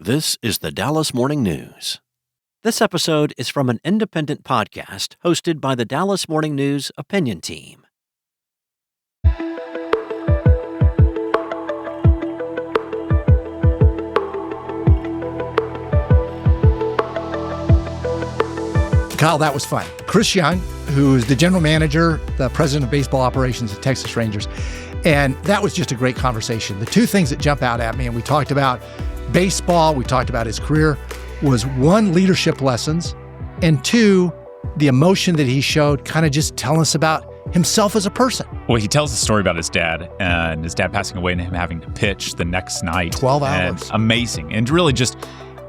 This is the Dallas Morning News. This episode is from an independent podcast hosted by the Dallas Morning News Opinion Team. Kyle, that was fun. Chris Young, who's the general manager, the president of baseball operations at Texas Rangers, and that was just a great conversation. The two things that jump out at me, and we talked about baseball, we talked about his career, was one, leadership lessons, and two, the emotion that he showed, kind of just telling us about himself as a person. Well, he tells the story about his dad and his dad passing away and him having to pitch the next night. 12 hours. And amazing. And really just,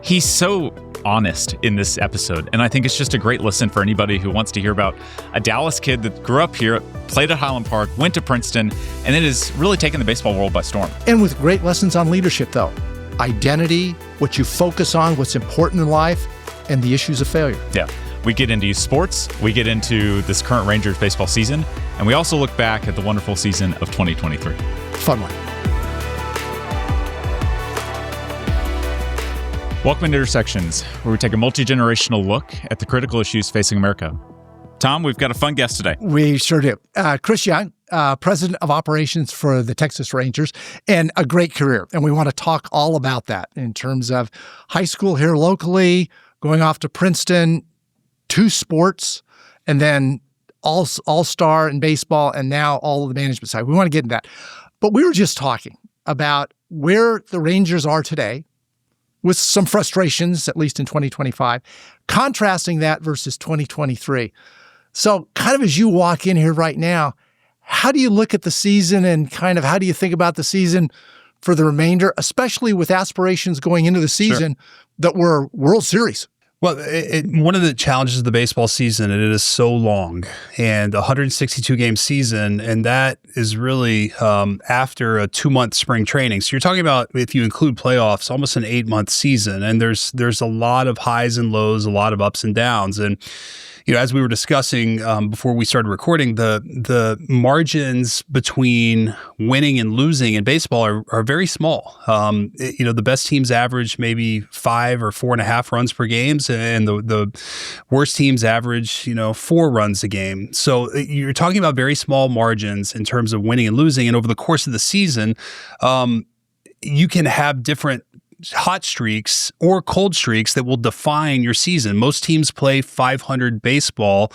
he's so honest in this episode. And I think it's just a great listen for anybody who wants to hear about a Dallas kid that grew up here, played at Highland Park, went to Princeton, and then has really taken the baseball world by storm. And with great lessons on leadership, though. Identity, what you focus on, what's important in life, and the issues of failure. Yeah. We get into sports, we get into this current Rangers baseball season, and we also look back at the wonderful season of 2023. Fun one. Welcome to Intersections, where we take a multi-generational look at the critical issues facing America. Tom, we've got a fun guest today. We sure do. Chris Young, president of operations for the Texas Rangers, and a great career. And we want to talk all about that in terms of high school here locally, going off to Princeton, 2 sports, and then all-star in baseball, and now all of the management side. We want to get into that. But we were just talking about where the Rangers are today, with some frustrations, at least in 2025, contrasting that versus 2023. So kind of as you walk in here right now, how do you look at the season and kind of how do you think about the season for the remainder, especially with aspirations going into the season that were World Series? Well, one of the challenges of the baseball season, it is so long, and a 162-game season, and that is really after a 2-month spring training. So you're talking about, if you include playoffs, almost an 8-month season, and there's a lot of highs and lows, a lot of ups and downs. And as we were discussing before we started recording, the margins between winning and losing in baseball are very small. The best teams average maybe 5 or 4.5 runs per game, and the worst teams average 4 runs a game. So you're talking about very small margins in terms of winning and losing. And over the course of the season, you can have different hot streaks or cold streaks that will define your season. Most teams play 500 baseball,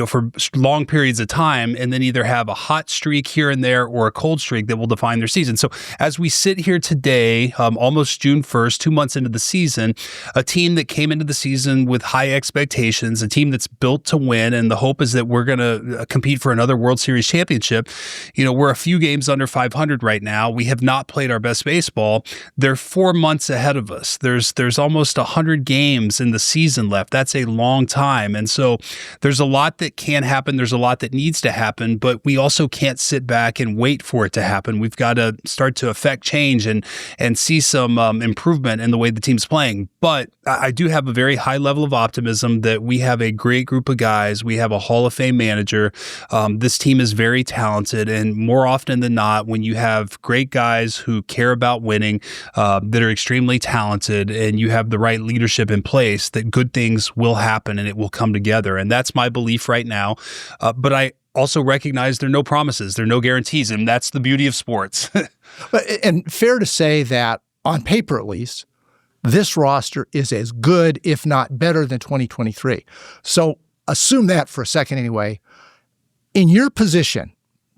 for long periods of time, and then either have a hot streak here and there or a cold streak that will define their season. So as we sit here today, almost June 1st, 2 months into the season, a team that came into the season with high expectations, a team that's built to win, and the hope is that we're going to compete for another World Series championship. We're a few games under 500 right now. We have not played our best baseball. They're 4 months ahead of us. There's almost 100 games in the season left. That's a long time. And so there's a lot that can happen. There's a lot that needs to happen, but we also can't sit back and wait for it to happen. We've got to start to affect change and see some improvement in the way the team's playing. But I do have a very high level of optimism that we have a great group of guys. We have a Hall of Fame manager. This team is very talented, and more often than not, when you have great guys who care about winning, that are extremely talented, and you have the right leadership in place, that good things will happen and it will come together. And that's my belief right now. But I also recognize there are no promises, there are no guarantees, and that's the beauty of sports. And fair to say that, on paper at least, this roster is as good, if not better, than 2023. So assume that for a second anyway. In your position,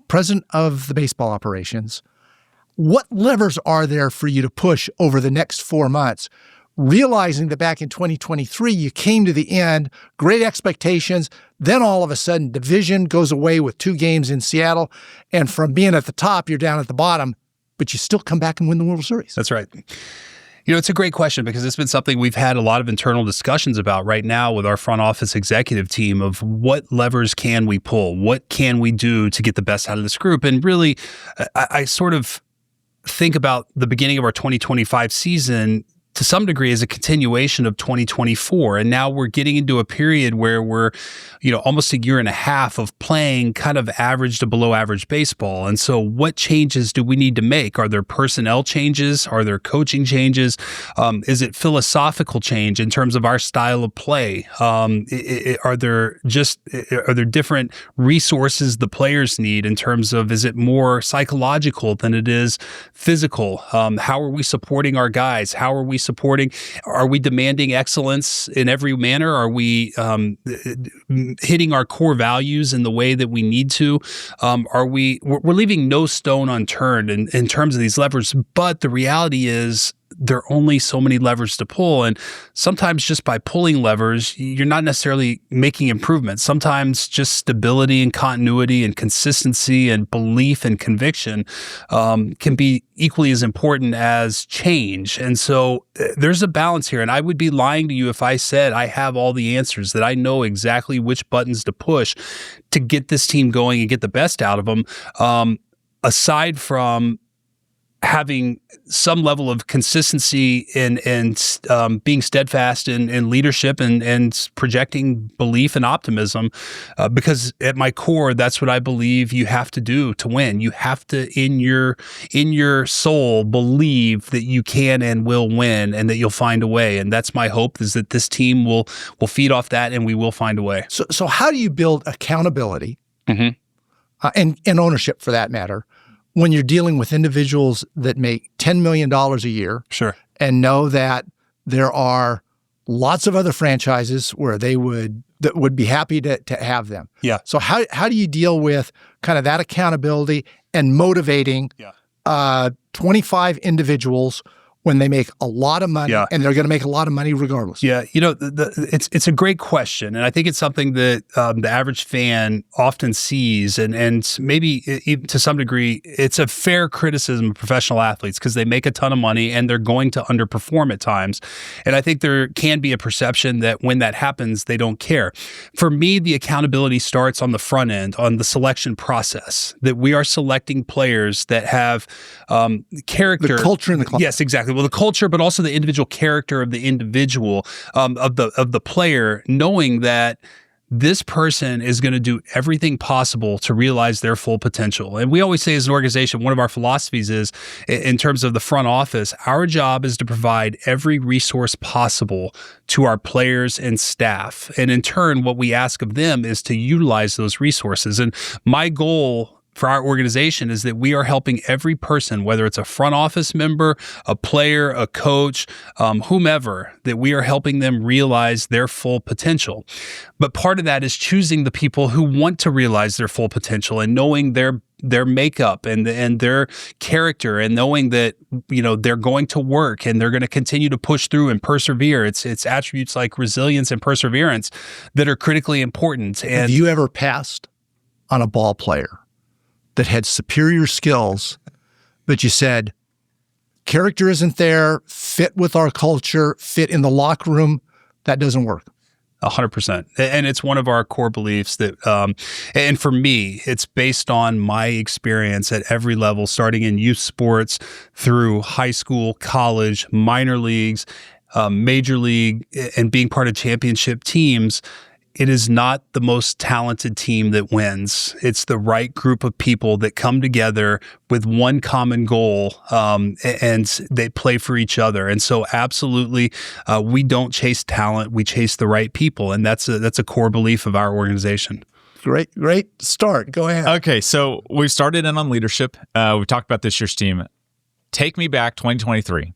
president of the baseball operations, what levers are there for you to push over the next 4 months, realizing that back in 2023, you came to the end, great expectations, then all of a sudden division goes away with 2 games in Seattle, and from being at the top, you're down at the bottom, but you still come back and win the World Series? That's right. It's a great question because it's been something we've had a lot of internal discussions about right now with our front office executive team of what levers can we pull? What can we do to get the best out of this group? And really, I sort of think about the beginning of our 2025 season to some degree is a continuation of 2024. And now we're getting into a period where we're, almost a year and a half of playing kind of average to below average baseball. And so what changes do we need to make? Are there personnel changes? Are there coaching changes? Is it philosophical change in terms of our style of play? Are there different resources the players need in terms of, is it more psychological than it is physical? How are we supporting our guys? Are we demanding excellence in every manner? Are we hitting our core values in the way that we need to? We're leaving no stone unturned in terms of these levers, but the reality is there are only so many levers to pull. And sometimes just by pulling levers, you're not necessarily making improvements. Sometimes just stability and continuity and consistency and belief and conviction can be equally as important as change. And so there's a balance here. And I would be lying to you if I said I have all the answers, that I know exactly which buttons to push to get this team going and get the best out of them, aside from having some level of consistency and being steadfast in leadership and projecting belief and optimism, because at my core, that's what I believe you have to do to win. You have to, in your soul, believe that you can and will win, and that you'll find a way. And that's my hope, is that this team will feed off that, and we will find a way. So how do you build accountability and ownership, for that matter, when you're dealing with individuals that make $10 million a year, sure, and know that there are lots of other franchises where that would be happy to have them? Yeah. So how do you deal with kind of that accountability and motivating 25 individuals when they make a lot of money, and they're going to make a lot of money regardless? Yeah, it's a great question, and I think it's something that the average fan often sees, and maybe to some degree, it's a fair criticism of professional athletes, because they make a ton of money and they're going to underperform at times. And I think there can be a perception that when that happens, they don't care. For me, the accountability starts on the front end, on the selection process, that we are selecting players that have character. The culture in the club. Yes, exactly. Well, the culture, but also the individual character of the individual, of the player, knowing that this person is going to do everything possible to realize their full potential. And we always say, as an organization, one of our philosophies is, in terms of the front office, our job is to provide every resource possible to our players and staff. And in turn, what we ask of them is to utilize those resources. And my goal for our organization is that we are helping every person, whether it's a front office member, a player, a coach, whomever, that we are helping them realize their full potential. But part of that is choosing the people who want to realize their full potential, and knowing their makeup and their character, and knowing that they're going to work and they're going to continue to push through and persevere. It's attributes like resilience and perseverance that are critically important. And have you ever passed on a ball player that had superior skills, but you said, character isn't there, fit with our culture, fit in the locker room, that doesn't work? 100%. And it's one of our core beliefs that, and for me, it's based on my experience at every level, starting in youth sports through high school, college, minor leagues, major league, and being part of championship teams. It is not the most talented team that wins. It's the right group of people that come together with one common goal, and they play for each other. And so absolutely, we don't chase talent, we chase the right people. And that's a core belief of our organization. Great start. Go ahead. Okay, so we've started in on leadership. We talked about this year's team. Take me back 2023.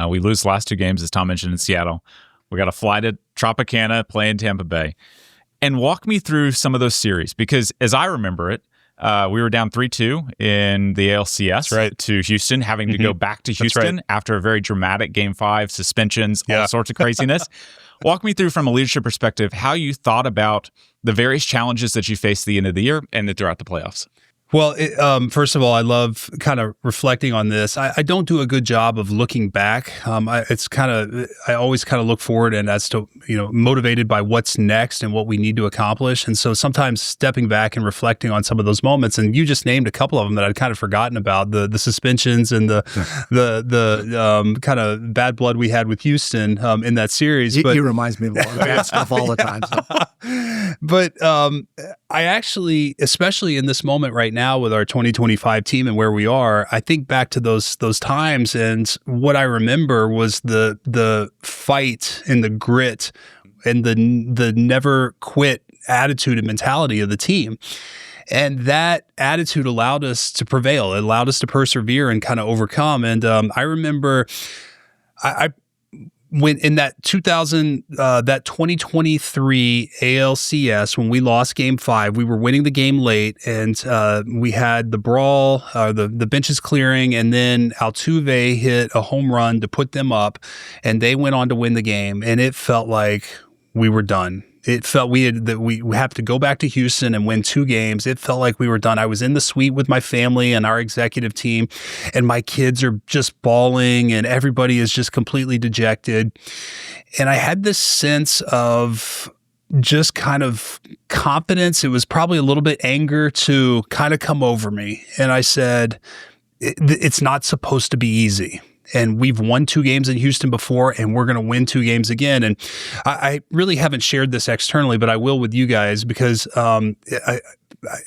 We lose the last two games, as Tom mentioned, in Seattle. We got to fly to Tropicana, play in Tampa Bay. And walk me through some of those series, because as I remember it, we were down 3-2 in the ALCS to Houston, having to go back to Houston after a very dramatic Game 5, suspensions, all sorts of craziness. Walk me through, from a leadership perspective, how you thought about the various challenges that you faced at the end of the year and throughout the playoffs. Well, first of all, I love kind of reflecting on this. I don't do a good job of looking back. I always kind of look forward and as to, motivated by what's next and what we need to accomplish. And so sometimes stepping back and reflecting on some of those moments, and you just named a couple of them that I'd kind of forgotten about, the suspensions and the kind of bad blood we had with Houston in that series. He reminds me of a lot of bad stuff all the time. So. But I actually, especially in this moment right now with our 2025 team and where we are, I think back to those times, and what I remember was the fight and the grit and the never quit attitude and mentality of the team. And that attitude allowed us to prevail. It allowed us to persevere and kind of overcome. And I remember when in that 2023 ALCS, when we lost Game 5, we were winning the game late, and we had the brawl, the benches clearing, and then Altuve hit a home run to put them up, and they went on to win the game. And it felt like we were done. It felt we have to go back to Houston and win 2 games. It felt like we were done. I was in the suite with my family and our executive team, and my kids are just bawling, and everybody is just completely dejected. And I had this sense of just kind of confidence. It was probably a little bit anger to kind of come over me. And I said, it's not supposed to be easy. And we've won 2 games in Houston before, and we're going to win 2 games again. And I really haven't shared this externally, but I will with you guys, because I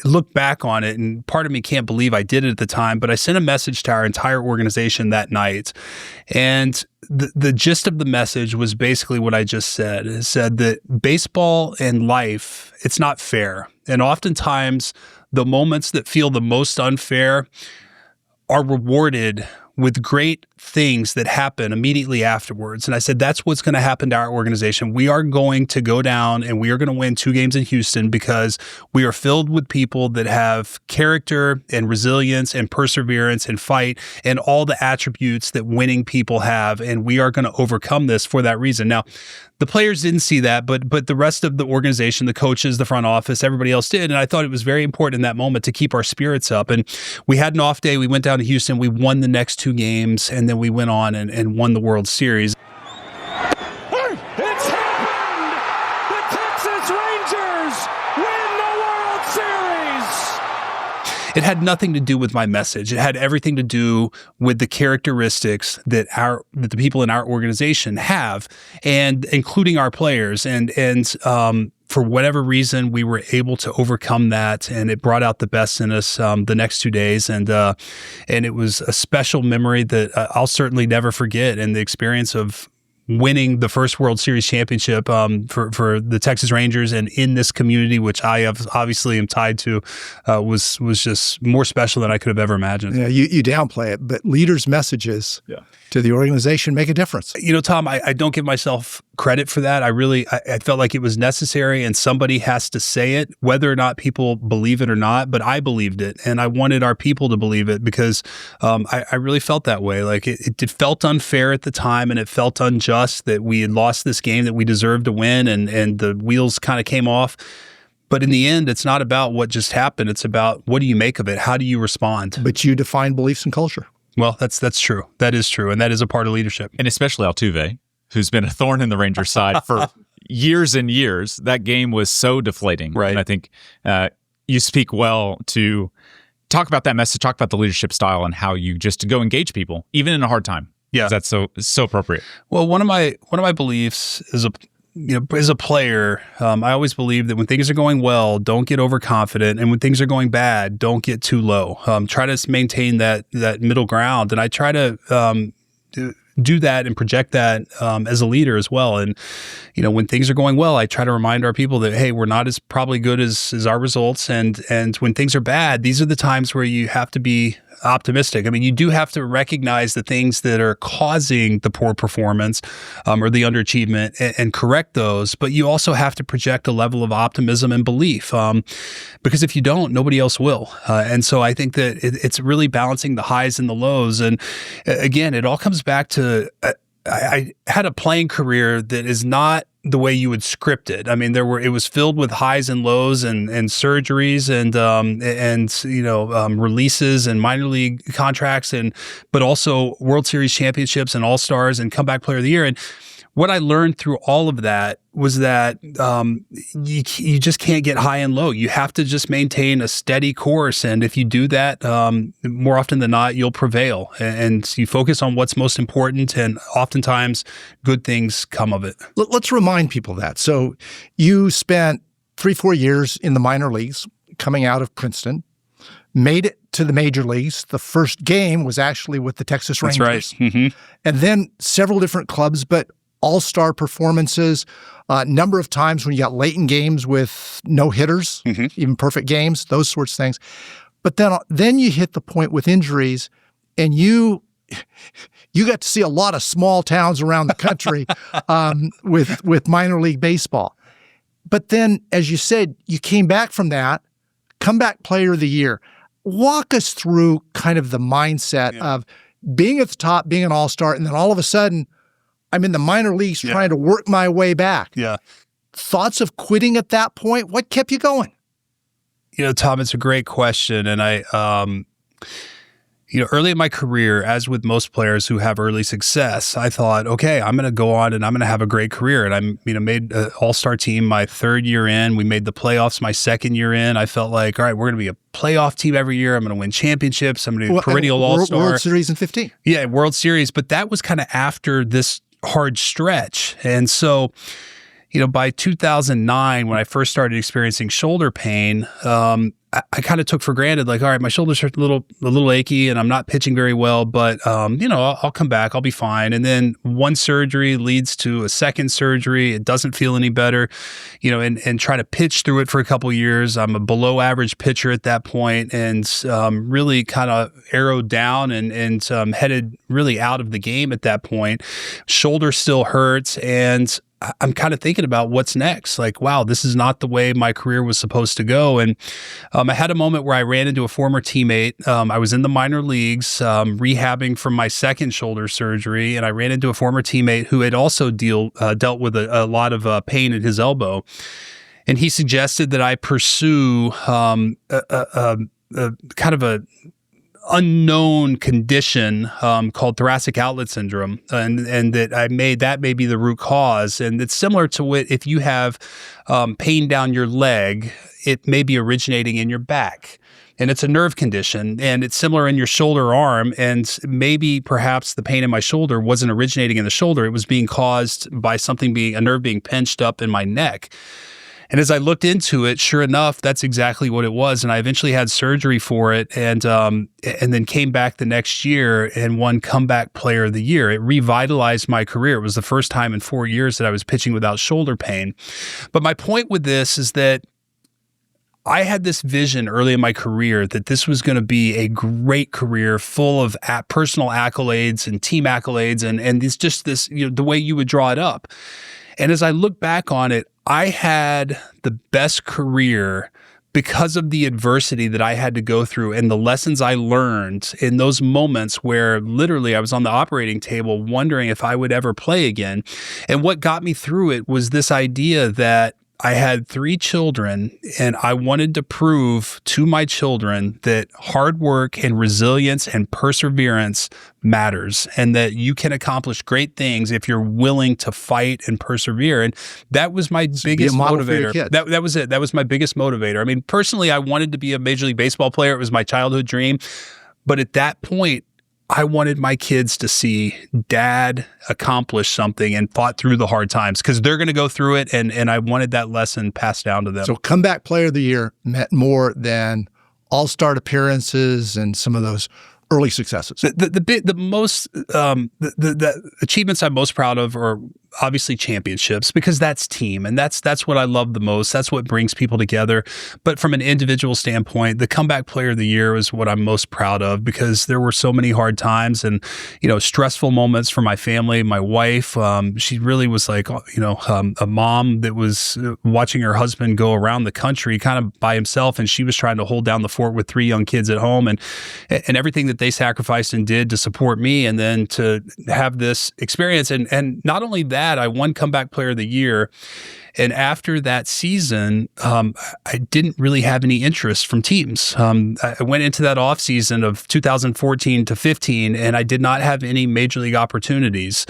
look back on it, and part of me can't believe I did it at the time, but I sent a message to our entire organization that night. And the gist of the message was basically what I just said. It said that baseball and life, it's not fair. And oftentimes, the moments that feel the most unfair are rewarded with great things that happen immediately afterwards. And I said, that's what's going to happen to our organization. We are going to go down and we are going to win 2 games in Houston because we are filled with people that have character and resilience and perseverance and fight and all the attributes that winning people have. And we are going to overcome this for that reason. Now, the players didn't see that, but the rest of the organization, the coaches, the front office, everybody else did. And I thought it was very important in that moment to keep our spirits up. And we had an off day. We went down to Houston. We won the next 2 games, and then we went on and won the World Series. It's happened! The Texas Rangers win the World Series! It had nothing to do with my message. It had everything to do with the characteristics that the people in our organization have, and including our players. And for whatever reason, we were able to overcome that, and it brought out the best in us the next 2 days. And it was a special memory that I'll certainly never forget. And the experience of winning the first World Series championship for the Texas Rangers and in this community, which I obviously am tied to, was just more special than I could have ever imagined. Yeah, you downplay it, but leaders' messages to the organization make a difference. Tom, I don't give myself credit for that. I felt like it was necessary, and somebody has to say it, whether or not people believe it or not. But I believed it, and I wanted our people to believe it, because I really felt that way. Like it felt unfair at the time, and it felt unjust that we had lost this game that we deserved to win, and the wheels kind of came off. But in the end, it's not about what just happened. It's about, what do you make of it? How do you respond? But you define beliefs and culture. Well, that's true. That is true. And that is a part of leadership. And especially Altuve, who's been a thorn in the Rangers' side for years and years. That game was so deflating. Right. And I think you speak well to talk about that message, talk about the leadership style, and how you just go engage people, even in a hard time. Yeah. That's so appropriate. Well, one of my beliefs is as a player, I always believe that when things are going well, don't get overconfident, and when things are going bad, don't get too low. Try to maintain that middle ground, and I try to do that and project that as a leader as well. And when things are going well, I try to remind our people that, hey, we're not as probably good as our results, and when things are bad, these are the times where you have to be optimistic. I mean, you do have to recognize the things that are causing the poor performance or the underachievement and correct those, but you also have to project a level of optimism and belief, because if you don't, nobody else will. And so I think that it's really balancing the highs and the lows. And again, it all comes back to I had a playing career that is not the way you would script it. I mean, it was filled with highs and lows and surgeries and releases and minor league contracts but also World Series championships and All-Stars and Comeback Player of the Year. And what I learned through all of that was that you just can't get high and low. You have to just maintain a steady course. And if you do that, more often than not, you'll prevail. And you focus on what's most important, and oftentimes good things come of it. Let's remind people that. So you spent 3-4 years in the minor leagues coming out of Princeton, made it to the major leagues. The first game was actually with the Texas Rangers. That's right. Mm-hmm. And then several different clubs, but all-star performances, number of times when you got late in games with no hitters, even perfect games, those sorts of things. But then you hit the point with injuries, and you got to see a lot of small towns around the country with minor league baseball. But then, as you said, you came back from that, comeback player of the year. Walk us through kind of the mindset of being at the top, being an all-star, and then all of a sudden, I'm in the minor leagues trying to work my way back. Yeah. Thoughts of quitting at that point? What kept you going? Tom, it's a great question. And I, early in my career, as with most players who have early success, I thought, okay, I'm going to go on and I'm going to have a great career. And I made an all-star team my third year in. We made the playoffs my second year in. I felt like, all right, we're going to be a playoff team every year. I'm going to win championships. I'm going to be a perennial all-star. World Series in 15. Yeah, World Series. But that was kind of after this hard stretch. And so, by 2009, when I first started experiencing shoulder pain, I kind of took for granted, like, all right, my shoulders are a little achy and I'm not pitching very well, but, I'll come back. I'll be fine. And then one surgery leads to a second surgery. It doesn't feel any better, and try to pitch through it for a couple of years. I'm a below average pitcher at that point, and really kind of arrowed down and headed really out of the game at that point. Shoulder still hurts, and I'm kind of thinking about what's next. Like, wow, this is not the way my career was supposed to go. And I had a moment where I ran into a former teammate. I was in the minor leagues, rehabbing from my second shoulder surgery, and I ran into a former teammate who had also dealt with a lot of pain in his elbow. And he suggested that I pursue kind of a unknown condition called thoracic outlet syndrome, and that may be the root cause. And it's similar to if you have pain down your leg, it may be originating in your back. And it's a nerve condition, and it's similar in your shoulder arm. And maybe perhaps the pain in my shoulder wasn't originating in the shoulder. It was being caused by a nerve being pinched up in my neck. And as I looked into it, sure enough, that's exactly what it was. And I eventually had surgery for it, and then came back the next year and won Comeback Player of the Year. It revitalized my career. It was the first time in 4 years that I was pitching without shoulder pain. But my point with this is that I had this vision early in my career that this was going to be a great career full of personal accolades and team accolades, and it's just this, the way you would draw it up. And as I look back on it, I had the best career because of the adversity that I had to go through and the lessons I learned in those moments where literally I was on the operating table wondering if I would ever play again. And what got me through it was this idea that I had 3 children, and I wanted to prove to my children that hard work and resilience and perseverance matters, and that you can accomplish great things if you're willing to fight and persevere. And that was my biggest motivator. That was it. That was my biggest motivator. I mean, personally, I wanted to be a Major League Baseball player. It was my childhood dream. But at that point, I wanted my kids to see dad accomplish something and fought through the hard times, because they're going to go through it, and I wanted that lesson passed down to them. So Comeback Player of the Year meant more than all-star appearances and some of those early successes. The achievements I'm most proud of are obviously championships, because that's team, and that's what I love the most. That's what brings people together. But from an individual standpoint, the comeback player of the year is what I'm most proud of, because there were so many hard times and, stressful moments for my family. My wife, she really was like, a mom that was watching her husband go around the country kind of by himself, and she was trying to hold down the fort with 3 young kids at home, and everything that they sacrificed and did to support me, and then to have this experience. And not only that, I won comeback player of the year. And after that season, I didn't really have any interest from teams. I went into that offseason of 2014 to 15, and I did not have any major league opportunities.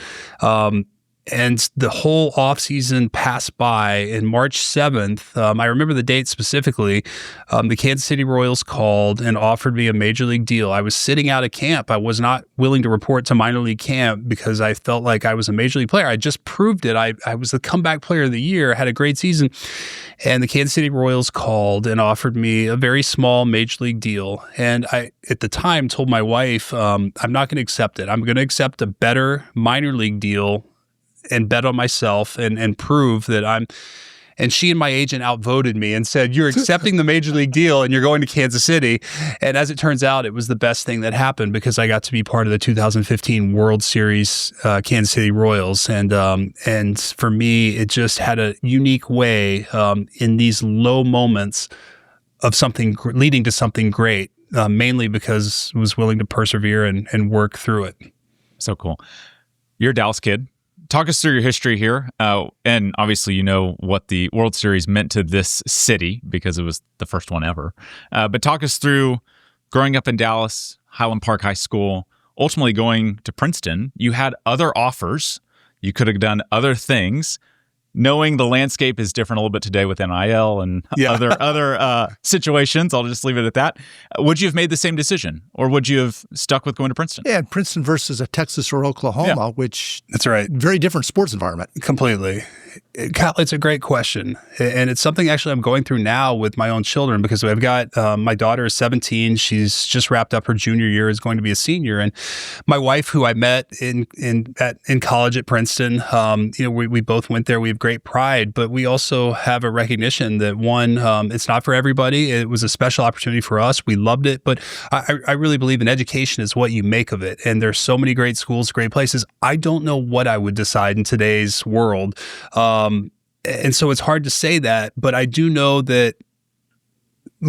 And the whole offseason passed by. In March 7th, I remember the date specifically, the Kansas City Royals called and offered me a major league deal. I was sitting out of camp. I was not willing to report to minor league camp because I felt like I was a major league player. I just proved it. I was the comeback player of the year, had a great season. And the Kansas City Royals called and offered me a very small major league deal. And I, at the time, told my wife, I'm not going to accept it. I'm going to accept a better minor league deal and bet on myself and prove that and she and my agent outvoted me and said, you're accepting the major league deal and you're going to Kansas City. And as it turns out, it was the best thing that happened, because I got to be part of the 2015 World Series Kansas City Royals. And for me, it just had a unique way in these low moments of something leading to something great, mainly because I was willing to persevere and work through it. So cool. You're a Dallas kid. Talk us through your history here. And obviously, you know what the World Series meant to this city because it was the first one ever. But talk us through growing up in Dallas, Highland Park High School, ultimately going to Princeton. You had other offers. You could have done other things. Knowing the landscape is different a little bit today with NIL and other situations, I'll just leave it at that. Would you have made the same decision, or would you have stuck with going to Princeton? Yeah, Princeton versus a Texas or Oklahoma, which that's right, very different sports environment. Completely. Kyle, it's a great question. And it's something actually I'm going through now with my own children, because I've got my daughter is 17. She's just wrapped up her junior year, is going to be a senior. And my wife, who I met in college at Princeton, we both went there. We have great pride, but we also have a recognition that one, it's not for everybody. It was a special opportunity for us. We loved it. But I really believe in education is what you make of it. And there's so many great schools, great places. I don't know what I would decide in today's world. And so it's hard to say that, but I do know that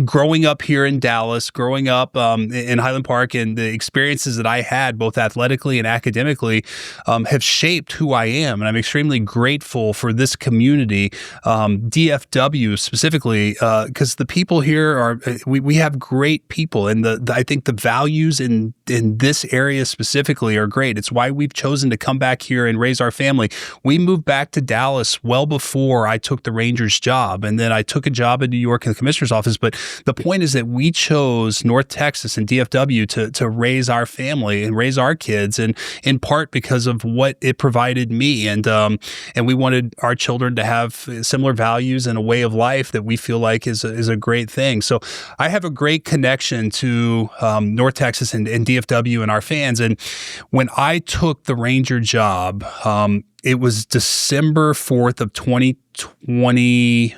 growing up here in Dallas, growing up in Highland Park, and the experiences that I had both athletically and academically have shaped who I am. And I'm extremely grateful for this community, DFW specifically, because the people here we have great people. And I think the values in this area specifically are great. It's why we've chosen to come back here and raise our family. We moved back to Dallas well before I took the Rangers job. And then I took a job in New York in the commissioner's office. But the point is that we chose North Texas and DFW to raise our family and raise our kids, and in part because of what it provided me. And we wanted our children to have similar values and a way of life that we feel like is a great thing. So I have a great connection to North Texas and DFW and our fans. And when I took the Ranger job, it was December 4th of 2020,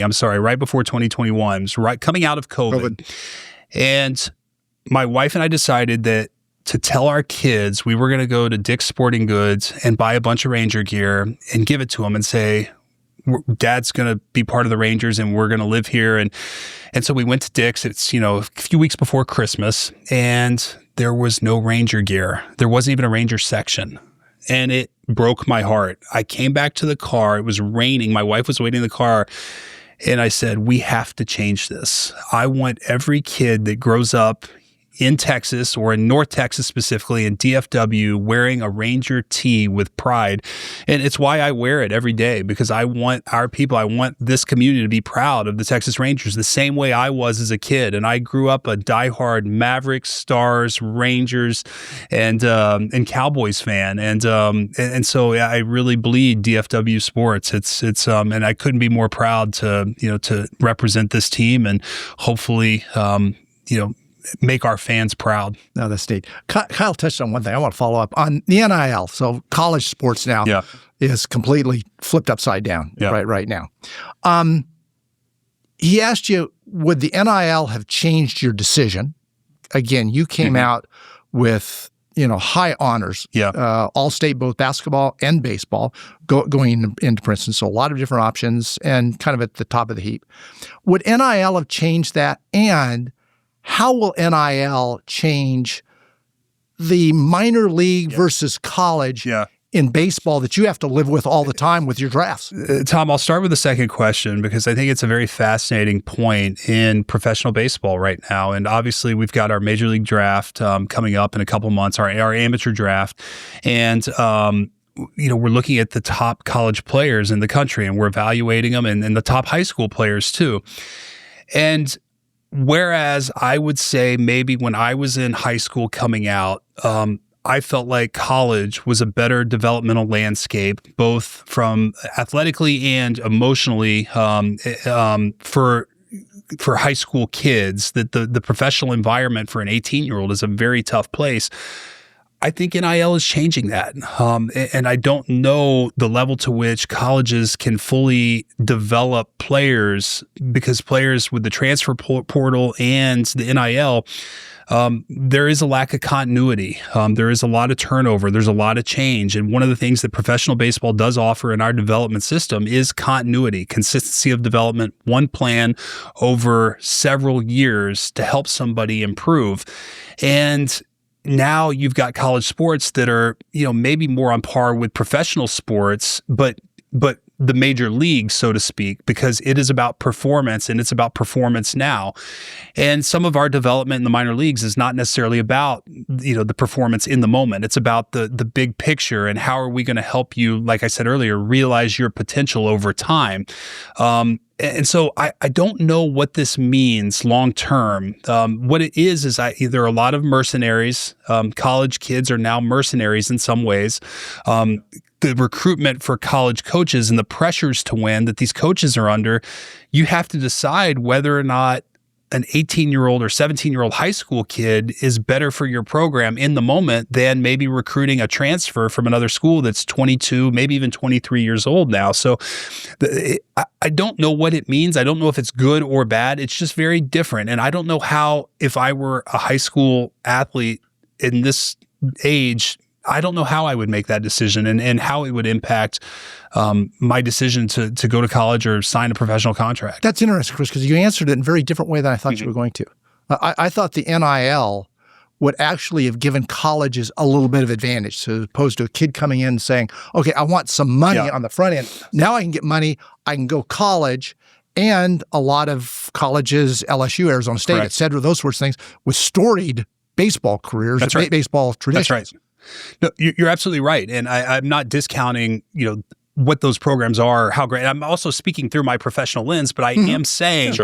I'm sorry, right before 2021. It was right coming out of COVID. And my wife and I decided that to tell our kids we were going to go to Dick's Sporting Goods and buy a bunch of Ranger gear and give it to them and say, Dad's going to be part of the Rangers and we're going to live here. And so we went to Dick's. It's, a few weeks before Christmas, and there was no Ranger gear. There wasn't even a Ranger section. And it broke my heart. I came back to the car. It was raining. My wife was waiting in the car. And I said, we have to change this. I want every kid that grows up in Texas, or in North Texas specifically, in DFW, wearing a Ranger tee with pride. And it's why I wear it every day, because I want our people, I want this community to be proud of the Texas Rangers the same way I was as a kid. And I grew up a diehard Mavericks, Stars, Rangers, and Cowboys fan. And so I really bleed DFW sports. It's and I couldn't be more proud to represent this team, and hopefully, make our fans proud. No, that's neat. Kyle touched on one thing. I want to follow up on the NIL. So college sports now is completely flipped upside down right now. He asked you, would the NIL have changed your decision? Again, you came out with high honors, all-state, both basketball and baseball, going into Princeton. So a lot of different options and kind of at the top of the heap. Would NIL have changed that? And how will NIL change the minor league versus college in baseball that you have to live with all the time with your drafts? Tom, I'll start with the second question because I think it's a very fascinating point in professional baseball right now. And obviously, we've got our major league draft coming up in a couple months, our amateur draft. And we're looking at the top college players in the country, and we're evaluating them, and the top high school players too. And whereas I would say maybe when I was in high school coming out, I felt like college was a better developmental landscape, both from athletically and emotionally for high school kids. That the professional environment for an 18-year-old is a very tough place. I think NIL is changing that. And I don't know the level to which colleges can fully develop players, because players with the transfer portal and the NIL, there is a lack of continuity. There is a lot of turnover. There's a lot of change. And one of the things that professional baseball does offer in our development system is continuity, consistency of development, one plan over several years to help somebody improve. And now you've got college sports that are, maybe more on par with professional sports, but the major leagues, so to speak, because it is about performance and it's about performance now. And some of our development in the minor leagues is not necessarily about, the performance in the moment. It's about the big picture and how are we going to help you, like I said earlier, realize your potential over time. And so I don't know what this means long term. What it is there are a lot of mercenaries. College kids are now mercenaries in some ways. The recruitment for college coaches and the pressures to win that these coaches are under, you have to decide whether or not an 18-year-old or 17-year-old high school kid is better for your program in the moment than maybe recruiting a transfer from another school that's 22, maybe even 23 years old now. So I don't know what it means. I don't know if it's good or bad. It's just very different. And I don't know how, if I were a high school athlete in this age, I don't know how I would make that decision and how it would impact my decision to go to college or sign a professional contract. That's interesting, Chris, because you answered it in a very different way than I thought you were going to. I thought the NIL would actually have given colleges a little bit of advantage, so as opposed to a kid coming in and saying, okay, I want some money on the front end. Now I can get money. I can go college. And a lot of colleges, LSU, Arizona State, et cetera, those sorts of things, with storied baseball careers, baseball traditions. That's right. No, you're absolutely right. And I'm not discounting, what those programs are, how great. I'm also speaking through my professional lens, but I am saying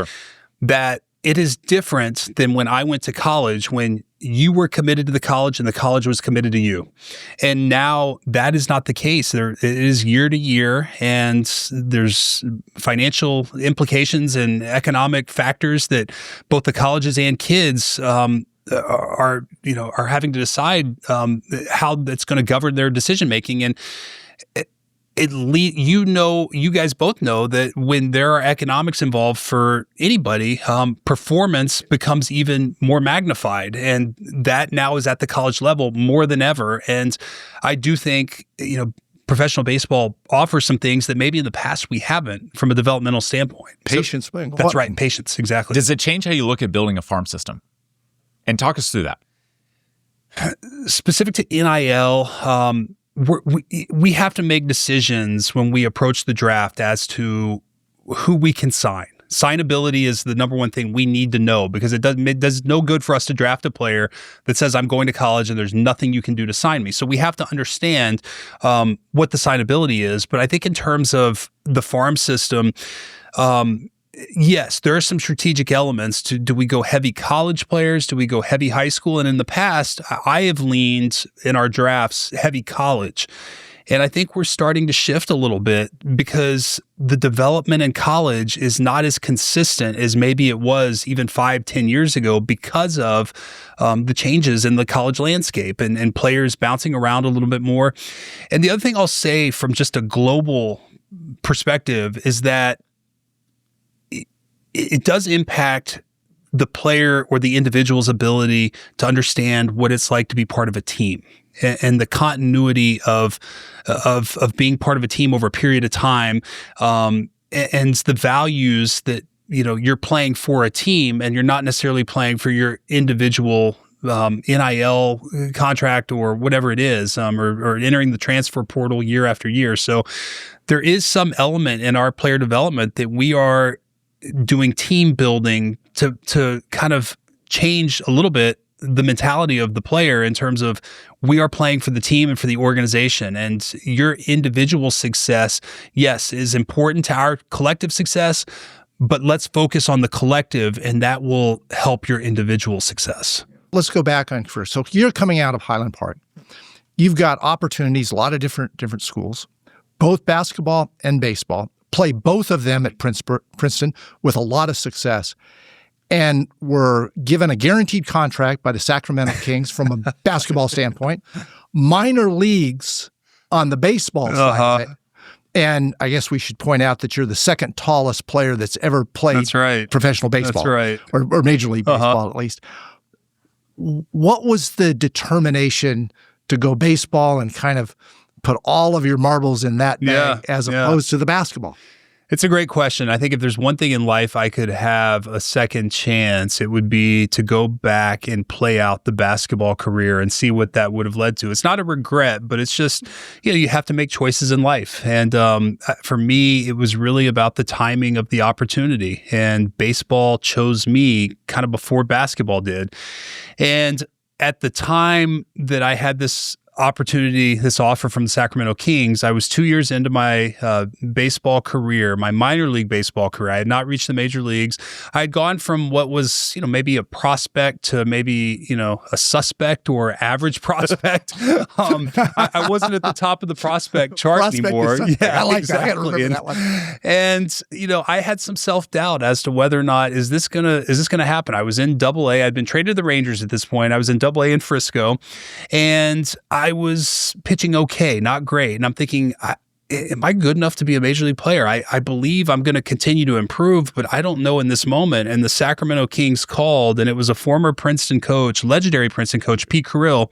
that it is different than when I went to college, when you were committed to the college and the college was committed to you. And now that is not the case. It is year to year, and there's financial implications and economic factors that both the colleges and kids are having to decide how that's going to govern their decision making. And you guys both know that when there are economics involved for anybody, performance becomes even more magnified, and that now is at the college level more than ever. And I do think professional baseball offers some things that maybe in the past we haven't from a developmental standpoint. Patience. That's right. Patience. Exactly. Does it change how you look at building a farm system? And talk us through that. Specific to NIL, we have to make decisions when we approach the draft as to who we can sign. Signability is the number one thing we need to know, because it does no good for us to draft a player that says, I'm going to college and there's nothing you can do to sign me. So we have to understand what the signability is. But I think in terms of the farm system, yes, there are some strategic elements to, do we go heavy college players? Do we go heavy high school? And in the past, I have leaned in our drafts heavy college. And I think we're starting to shift a little bit because the development in college is not as consistent as maybe it was even 5-10 years ago because of the changes in the college landscape and players bouncing around a little bit more. And the other thing I'll say from just a global perspective is that it does impact the player or the individual's ability to understand what it's like to be part of a team and the continuity of being part of a team over a period of time, and the values that, you're playing for a team and you're not necessarily playing for your individual NIL contract or whatever it is, or entering the transfer portal year after year. So there is some element in our player development that we are doing team building to kind of change a little bit the mentality of the player in terms of we are playing for the team and for the organization, and your individual success, yes, is important to our collective success, but let's focus on the collective and that will help your individual success. Let's go back on first. So you're coming out of Highland Park. You've got opportunities, a lot of different schools, both basketball and baseball, play both of them at Princeton with a lot of success, and were given a guaranteed contract by the Sacramento Kings from a basketball standpoint, minor leagues on the baseball side of it. And I guess we should point out that you're the second tallest player that's ever played professional baseball. That's right. Or Major League Baseball, at least. What was the determination to go baseball and kind of put all of your marbles in that bag as opposed to the basketball? It's a great question. I think if there's one thing in life I could have a second chance, it would be to go back and play out the basketball career and see what that would have led to. It's not a regret, but it's just, you have to make choices in life. And for me, it was really about the timing of the opportunity. And baseball chose me kind of before basketball did. And at the time that I had this opportunity, this offer from the Sacramento Kings, I was 2 years into my baseball career, my minor league baseball career. I had not reached the major leagues. I had gone from what was, maybe a prospect to maybe, a suspect or average prospect. I wasn't at the top of the prospect chart anymore. Yeah, I like that. I gotta remember that one. And, I had some self-doubt as to whether or not, is this gonna happen? I was in Double-A. I'd been traded to the Rangers at this point. I was in Double-A in Frisco, and I was pitching okay, not great. And I'm thinking, am I good enough to be a major league player? I believe I'm going to continue to improve, but I don't know in this moment. And the Sacramento Kings called, and it was a former Princeton coach, legendary Princeton coach, Pete Carrill,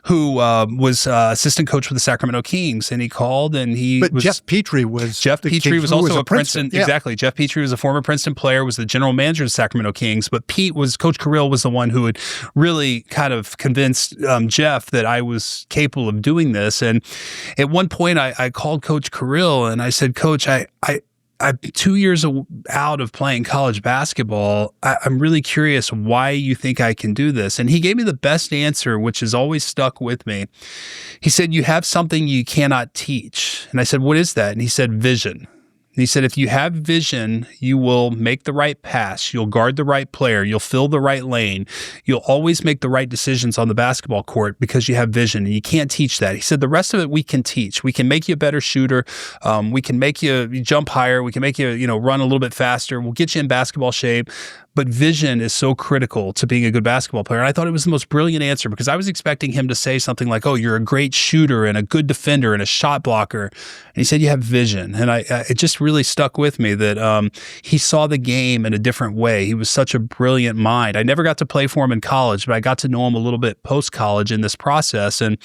who was assistant coach for the Sacramento Kings. And he called, and Jeff Petrie was also a Princeton. Yeah. Exactly. Jeff Petrie was a former Princeton player, was the general manager of the Sacramento Kings. But Coach Carrill was the one who had really kind of convinced Jeff that I was capable of doing this. And at one point, I called Coach Carrill and I said, Coach, I'm 2 years out of playing college basketball. I'm really curious why you think I can do this. And he gave me the best answer, which has always stuck with me. He said, you have something you cannot teach. And I said, what is that? And he said, vision. And he said, if you have vision, you will make the right pass. You'll guard the right player. You'll fill the right lane. You'll always make the right decisions on the basketball court because you have vision, and you can't teach that. He said, the rest of it we can teach. We can make you a better shooter. We can make you jump higher. We can make you, run a little bit faster. We'll get you in basketball shape. But vision is so critical to being a good basketball player. And I thought it was the most brilliant answer because I was expecting him to say something like, oh, you're a great shooter and a good defender and a shot blocker. And he said, you have vision. And it just really stuck with me that he saw the game in a different way. He was such a brilliant mind. I never got to play for him in college, but I got to know him a little bit post-college in this process. And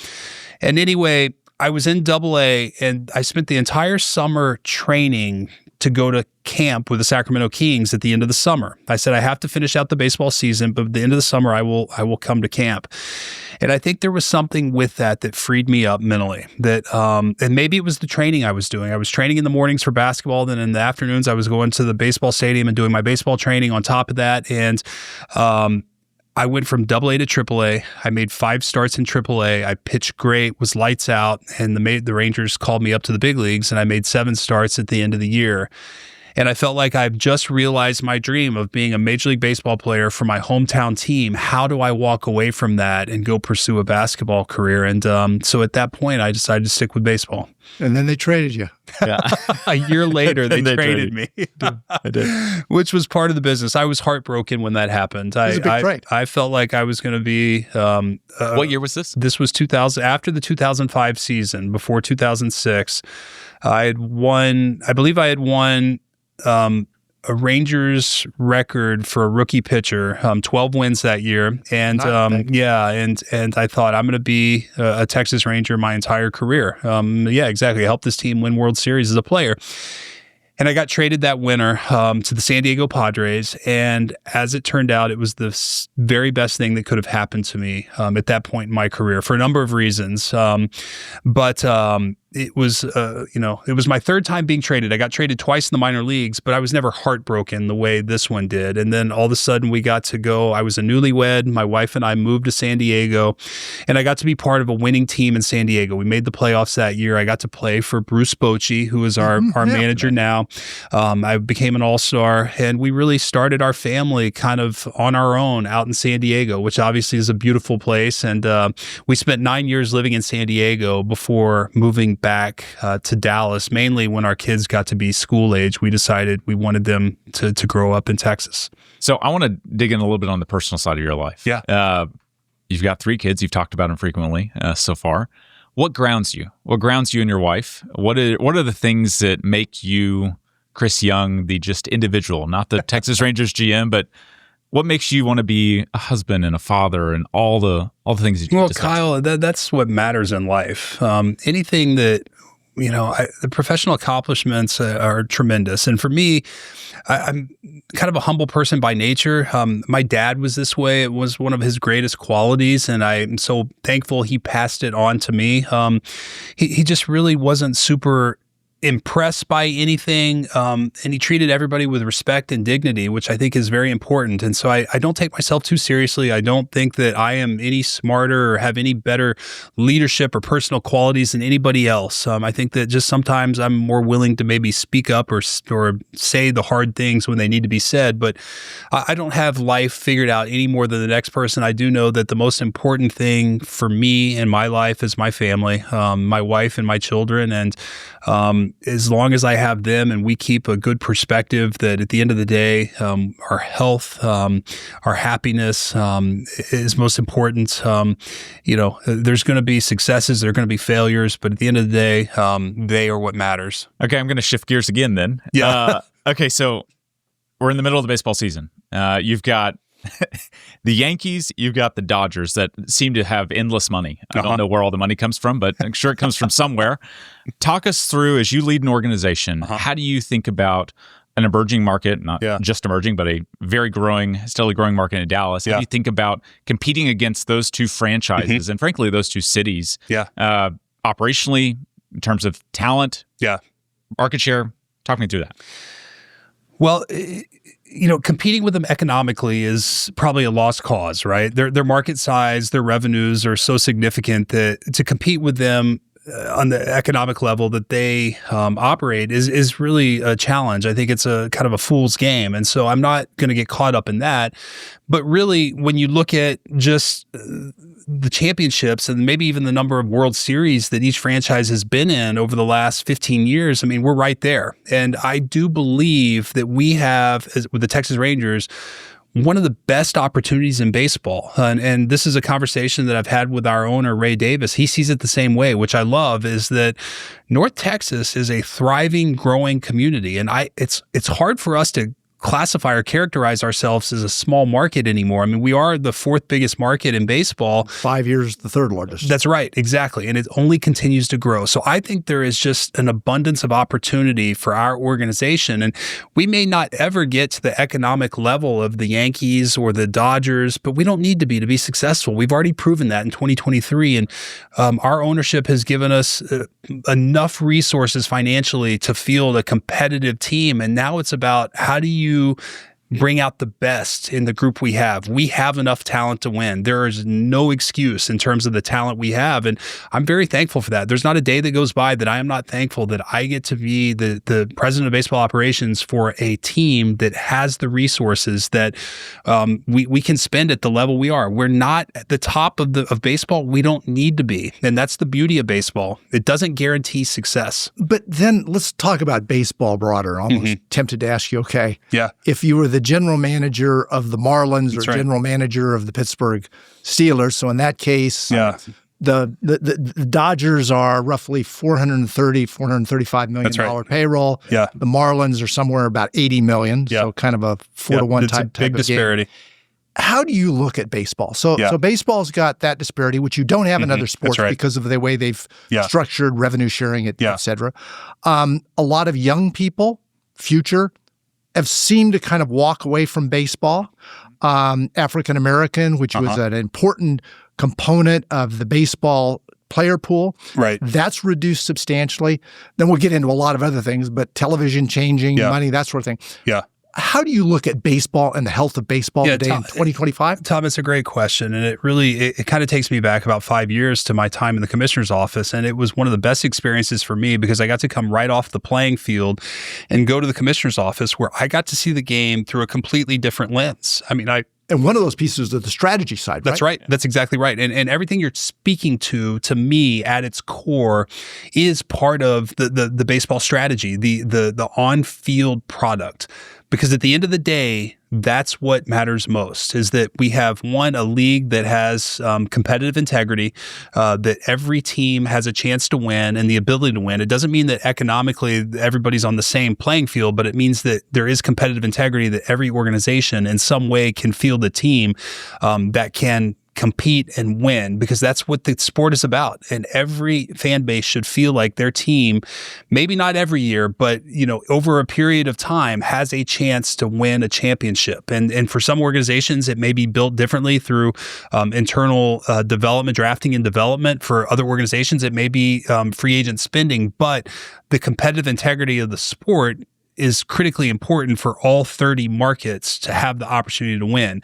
anyway, I was in Double-A, and I spent the entire summer training to go to camp with the Sacramento Kings at the end of the summer. I said, I have to finish out the baseball season, but at the end of the summer, I will come to camp. And I think there was something with that freed me up mentally. And maybe it was the training I was doing. I was training in the mornings for basketball, then in the afternoons, I was going to the baseball stadium and doing my baseball training on top of that. And I went from Double-A to Triple-A. I made 5 starts in Triple-A. I pitched great, was lights out, and the Rangers called me up to the big leagues, and I made 7 starts at the end of the year. And I felt like I've just realized my dream of being a Major League Baseball player for my hometown team. How do I walk away from that and go pursue a basketball career? And so at that point, I decided to stick with baseball. And then they traded you. Yeah. A year later, they traded me, I did. which was part of the business. I was heartbroken when that happened. was a big trade. I felt like I was going to be. What year was this? This was 2000, after the 2005 season, before 2006. I believe I had won a Rangers record for a rookie pitcher, 12 wins that year. And and I thought I'm going to be a Texas Ranger my entire career. Exactly. I helped this team win World Series as a player. And I got traded that winter to the San Diego Padres. And as it turned out, it was the very best thing that could have happened to me at that point in my career for a number of reasons. It was, it was my third time being traded. I got traded twice in the minor leagues, but I was never heartbroken the way this one did. And then all of a sudden we got to go. I was a newlywed. My wife and I moved to San Diego, and I got to be part of a winning team in San Diego. We made the playoffs that year. I got to play for Bruce Bochy, who is our manager now. I became an all-star, and we really started our family kind of on our own out in San Diego, which obviously is a beautiful place. And we spent 9 years living in San Diego before moving back to Dallas. Mainly when our kids got to be school age, we decided we wanted them to grow up in Texas. So I want to dig in a little bit on the personal side of your life. Yeah. You've got 3 kids. You've talked about them frequently so far. What grounds you? What grounds you and your wife? What are the things that make you Chris Young, the just individual, not the Texas Rangers GM, but what makes you want to be a husband and a father and all the things that you Well, Kyle, that's what matters in life. Anything that, the professional accomplishments are tremendous. And for me, I'm kind of a humble person by nature. My dad was this way. It was one of his greatest qualities, and I'm so thankful he passed it on to me. He just really wasn't super impressed by anything, and he treated everybody with respect and dignity, which I think is very important. And so I don't take myself too seriously. I don't think that I am any smarter or have any better leadership or personal qualities than anybody else. I think that just sometimes I'm more willing to maybe speak up or say the hard things when they need to be said, but I don't have life figured out any more than the next person. I do know that the most important thing for me in my life is my family, my wife and my children. And as long as I have them and we keep a good perspective that at the end of the day, our health, our happiness is most important. There's going to be successes, there are going to be failures, but at the end of the day, they are what matters. Okay, I'm going to shift gears again then. Yeah. Okay, so we're in the middle of the baseball season. You've got the Yankees, you've got the Dodgers that seem to have endless money. I don't know where all the money comes from, but I'm sure it comes from somewhere. Talk us through, as you lead an organization, how do you think about an emerging market, not just emerging, but a very steadily growing market in Dallas? How do you think about competing against those two franchises and frankly, those two cities operationally in terms of talent, market share? Talk me through that. Well, competing with them economically is probably a lost cause, right? Their market size, their revenues are so significant that to compete with them on the economic level that they operate is really a challenge. I think it's a kind of a fool's game. And so I'm not going to get caught up in that. But really, when you look at just the championships and maybe even the number of World Series that each franchise has been in over the last 15 years, I mean, we're right there. And I do believe that we have, with the Texas Rangers, one of the best opportunities in baseball. And this is a conversation that I've had with our owner, Ray Davis. He sees it the same way, which I love, is that North Texas is a thriving, growing community. And it's hard for us to classify or characterize ourselves as a small market anymore. I mean, we are the 4th biggest market in baseball. 5 years, the 3rd largest. That's right, exactly. And it only continues to grow. So I think there is just an abundance of opportunity for our organization. And we may not ever get to the economic level of the Yankees or the Dodgers, but we don't need to be successful. We've already proven that in 2023. And our ownership has given us enough resources financially to field a competitive team. And now it's about how do you bring out the best in the group we have. We have enough talent to win. There is no excuse in terms of the talent we have. And I'm very thankful for that. There's not a day that goes by that I am not thankful that I get to be the president of baseball operations for a team that has the resources that we can spend at the level we are. We're not at the top of baseball. We don't need to be. And that's the beauty of baseball. It doesn't guarantee success. But then let's talk about baseball broader. Almost tempted to ask you, okay, if you were the general manager of the Marlins or general manager of the Pittsburgh Steelers, so in that case, the Dodgers are roughly $435 million payroll. Yeah. The Marlins are somewhere about $80 million, so kind of a 4-to-1 type of big disparity. Game. How do you look at baseball? So baseball's got that disparity, which you don't have in other sports because of the way they've structured revenue sharing, et cetera. A lot of young people, future, have seemed to kind of walk away from baseball. African American, which was an important component of the baseball player pool. Right. That's reduced substantially. Then we'll get into a lot of other things, but television changing, money, that sort of thing. Yeah. How do you look at baseball and the health of baseball today in 2025? Tom, it's a great question. And it really kind of takes me back about 5 years to my time in the commissioner's office. And it was one of the best experiences for me because I got to come right off the playing field and go to the commissioner's office where I got to see the game through a completely different lens. I mean, and one of those pieces is the strategy side, right? That's right. That's exactly right. And everything you're speaking to me, at its core, is part of the baseball strategy, the on-field product. Because at the end of the day, that's what matters most, is that we have, one, a league that has competitive integrity, that every team has a chance to win and the ability to win. It doesn't mean that economically everybody's on the same playing field, but it means that there is competitive integrity, that every organization in some way can field a team that can compete and win, because that's what the sport is about. And every fan base should feel like their team, maybe not every year, but over a period of time, has a chance to win a championship. And for some organizations, it may be built differently through internal development, drafting and development. For other organizations, it may be free agent spending. But the competitive integrity of the sport is critically important for all 30 markets to have the opportunity to win.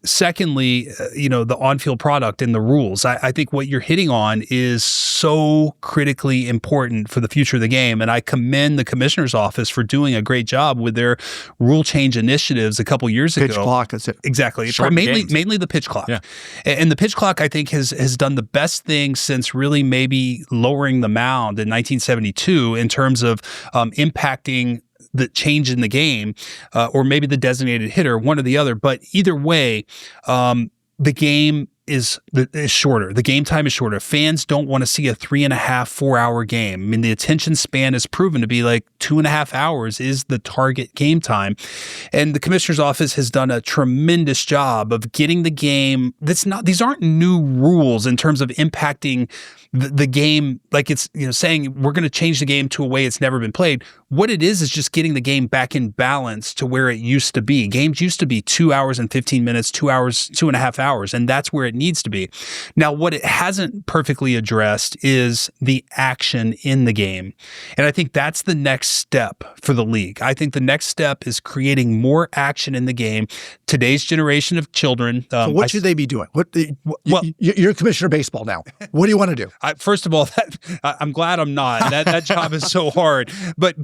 Secondly, the on-field product and the rules. I think what you're hitting on is so critically important for the future of the game. And I commend the commissioner's office for doing a great job with their rule change initiatives a couple years ago. Pitch clock, that's it. Exactly. Mainly the pitch clock. Yeah. And the pitch clock, I think, has done the best thing since really maybe lowering the mound in 1972 in terms of impacting the change in the game, or maybe the designated hitter, one or the other. But either way, the game is shorter. The game time is shorter. Fans don't want to see a 3.5, 4 hour game. I mean, the attention span is proven to be like 2.5 hours is the target game time. And the commissioner's office has done a tremendous job of getting the game. These aren't new rules in terms of impacting the game, like it's, saying we're going to change the game to a way it's never been played. What it is just getting the game back in balance to where it used to be. Games used to be 2 hours and 15 minutes, 2 hours, 2.5 hours, and that's where it needs to be. Now, what it hasn't perfectly addressed is the action in the game. And I think that's the next step for the league. I think the next step is creating more action in the game. Today's generation of children. So what should they be doing? You're commissioner of baseball now. What do you want to do? First of all, I'm glad I'm not. That job is so hard. But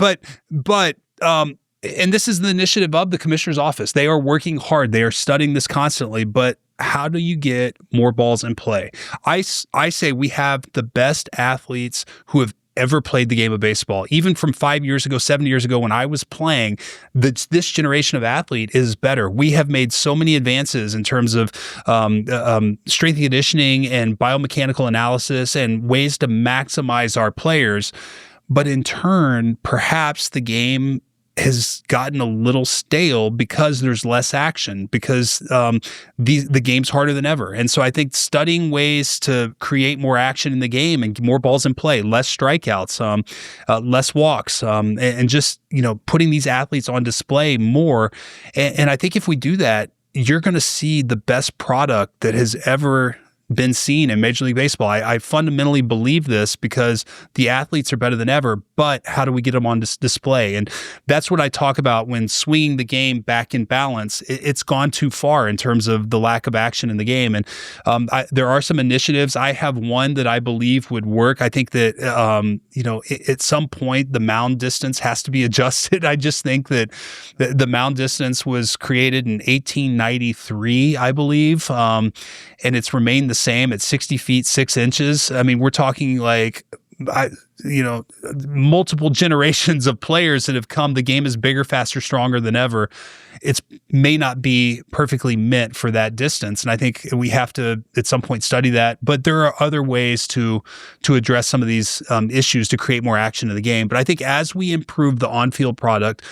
and this is the initiative of the commissioner's office. They are working hard. They are studying this constantly. But how do you get more balls in play? I say we have the best athletes who have ever played the game of baseball. Even from 5 years ago, 7 years ago when I was playing, this generation of athlete is better. We have made so many advances in terms of strength and conditioning and biomechanical analysis and ways to maximize our players. But in turn, perhaps the game has gotten a little stale because there's less action, because the game's harder than ever. And so I think studying ways to create more action in the game and more balls in play, less strikeouts, less walks, and just putting these athletes on display more. And I think if we do that, you're going to see the best product that has ever been seen in Major League Baseball. I fundamentally believe this because the athletes are better than ever, but how do we get them on display? And that's what I talk about when swinging the game back in balance. It's gone too far in terms of the lack of action in the game. And there are some initiatives. I have one that I believe would work. I think that, at some point, the mound distance has to be adjusted. I just think that the mound distance was created in 1893, I believe, and it's remained the same at 60 feet, 6 inches. I mean, we're talking like, multiple generations of players that have come. The game is bigger, faster, stronger than ever. It may not be perfectly meant for that distance. And I think we have to, at some point, study that. But there are other ways to address some of these issues to create more action in the game. But I think as we improve the on-field product,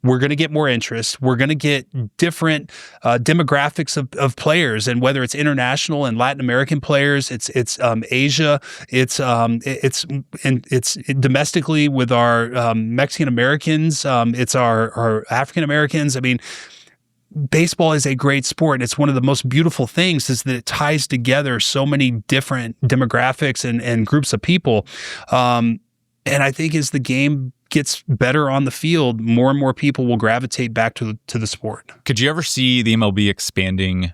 we're going to get more interest. We're going to get different demographics of players, and whether it's international and Latin American players, it's Asia, it's domestically with our Mexican Americans, it's our African Americans. I mean, baseball is a great sport, and it's one of the most beautiful things is that it ties together so many different demographics and groups of people. And I think as the game gets better on the field, more and more people will gravitate back to the sport. Could you ever see the MLB expanding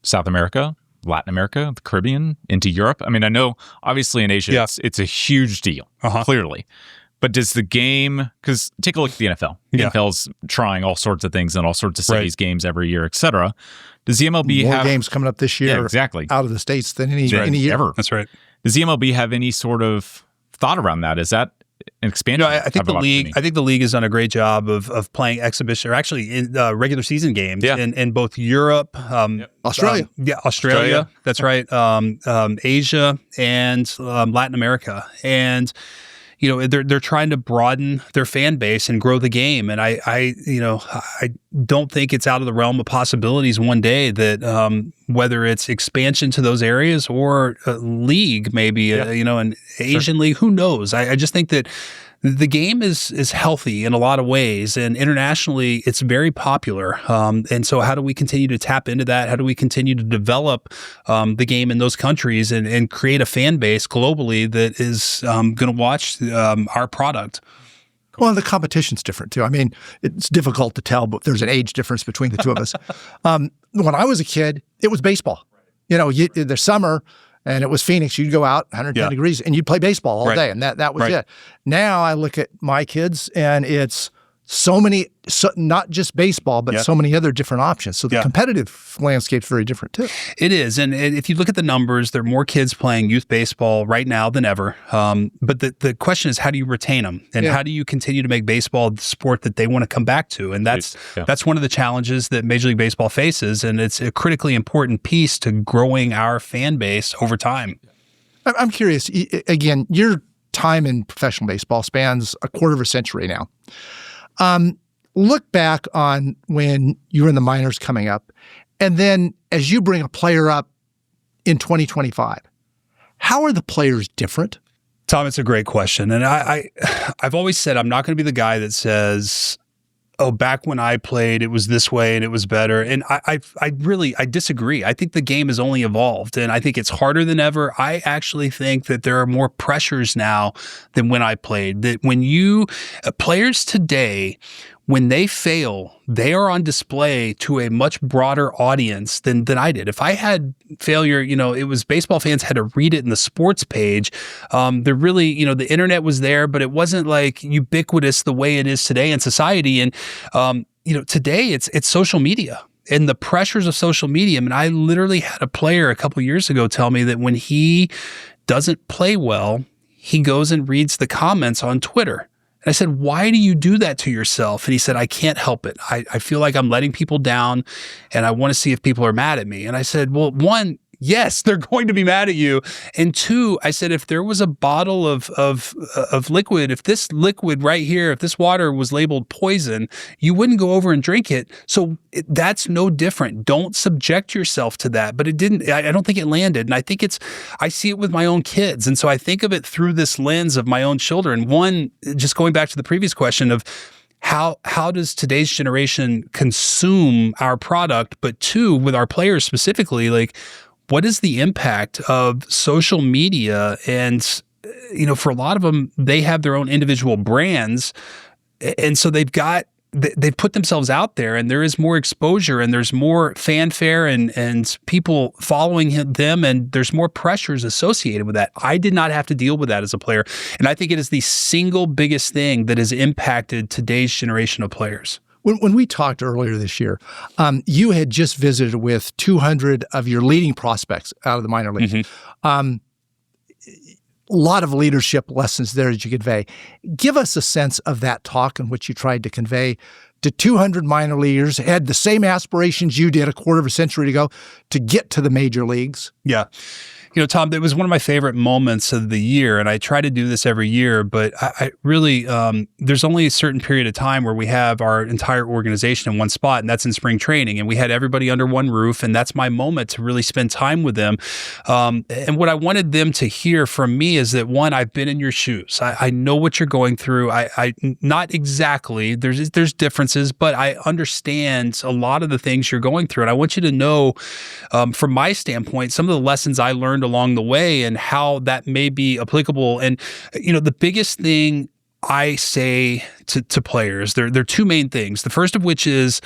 South America, Latin America, the Caribbean, into Europe? I mean, I know obviously in Asia it's a huge deal, clearly. But does the game, because take a look at the NFL. The NFL's trying all sorts of things in all sorts of cities, games every year, et cetera. Does the MLB more have games coming up this year exactly. out of the States than any year? Ever. That's right. Does the MLB have any sort of thought around that? Is that an expansion? I think the league has done a great job of playing exhibition, or actually in regular season games in both Europe, Australia. Australia. That's right. Asia and Latin America. And they're trying to broaden their fan base and grow the game. And I don't think it's out of the realm of possibilities one day that whether it's expansion to those areas or a league, maybe an Asian league, who knows? I just think that the game is healthy in a lot of ways, and internationally it's very popular. And so how do we continue to tap into that? How do we continue to develop the game in those countries and create a fan base globally that is going to watch our product? Well, the competition's different too. I mean, it's difficult to tell, but there's an age difference between the two of us. When I was a kid, it was baseball. The summer, and it was Phoenix. You'd go out 110 degrees and you'd play baseball all day, and that was it. Now I look at my kids, and it's so many, not just baseball, but so many other different options. So the competitive landscape's very different too. It is. And if you look at the numbers, there are more kids playing youth baseball right now than ever. But the question is, how do you retain them? And how do you continue to make baseball the sport that they want to come back to? And that's one of the challenges that Major League Baseball faces. And it's a critically important piece to growing our fan base over time. I'm curious, again, your time in professional baseball spans a quarter of a century now. Look back on when you were in the minors coming up, and then as you bring a player up in 2025, how are the players different? Tom, it's a great question. And I've always said I'm not going to be the guy that says, oh, back when I played, it was this way and it was better. And I disagree. I think the game has only evolved, and I think it's harder than ever. I actually think that there are more pressures now than when I played. That when players today, when they fail, they are on display to a much broader audience than I did. If I had failure, it was baseball fans had to read it in the sports page. The internet was there, but it wasn't like ubiquitous the way it is today in society. And, today it's social media and the pressures of social media. I mean, I literally had a player a couple years ago tell me that when he doesn't play well, he goes and reads the comments on Twitter. And I said, why do you do that to yourself? And he said, I can't help it. I feel like I'm letting people down, and I want to see if people are mad at me. And I said, well, one, yes, they're going to be mad at you. And two, I said, if there was a bottle of liquid, if this liquid right here, if this water was labeled poison, you wouldn't go over and drink it. So that's no different. Don't subject yourself to that. But it didn't, I don't think it landed. And I think I see it with my own kids. And so I think of it through this lens of my own children. One, just going back to the previous question of, how does today's generation consume our product? But two, with our players specifically, like, what is the impact of social media? And, for a lot of them, they have their own individual brands. And so they've put themselves out there, and there is more exposure, and there's more fanfare and people following them, and there's more pressures associated with that. I did not have to deal with that as a player. And I think it is the single biggest thing that has impacted today's generation of players. When we talked earlier this year, you had just visited with 200 of your leading prospects out of the minor leagues. Mm-hmm. A lot of leadership lessons there that you convey. Give us a sense of that talk and what you tried to convey to 200 minor leaguers, had the same aspirations you did a quarter of a century ago to get to the major leagues. Yeah. Tom, it was one of my favorite moments of the year, and I try to do this every year, but I really, there's only a certain period of time where we have our entire organization in one spot, and that's in spring training, and we had everybody under one roof, and that's my moment to really spend time with them. And what I wanted them to hear from me is that, one, I've been in your shoes. I know what you're going through. I not exactly, there's differences, but I understand a lot of the things you're going through, and I want you to know, from my standpoint, some of the lessons I learned along the way and how that may be applicable. And, the biggest thing I say to players, there are two main things. The first of which is,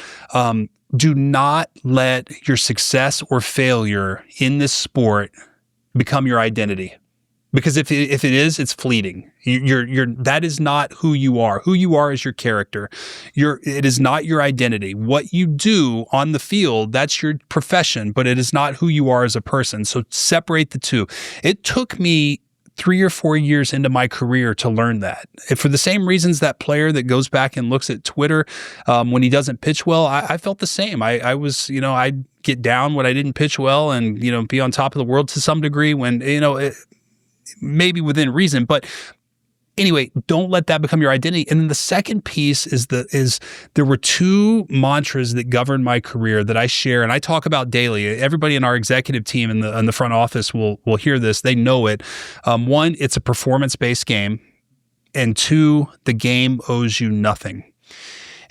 do not let your success or failure in this sport become your identity. Because if it is, it's fleeting. That is not who you are. Who you are is your character. It is not your identity. What you do on the field, that's your profession, but it is not who you are as a person. So separate the two. It took me 3 or 4 years into my career to learn that. And for the same reasons that player that goes back and looks at Twitter when he doesn't pitch well, I felt the same. I was, I'd get down when I didn't pitch well and, be on top of the world to some degree when, maybe within reason, but anyway, don't let that become your identity. And then the second piece is there were two mantras that govern my career that I share and I talk about daily. Everybody in our executive team in the front office will hear this. They know it. One, it's a performance-based game, and two, the game owes you nothing.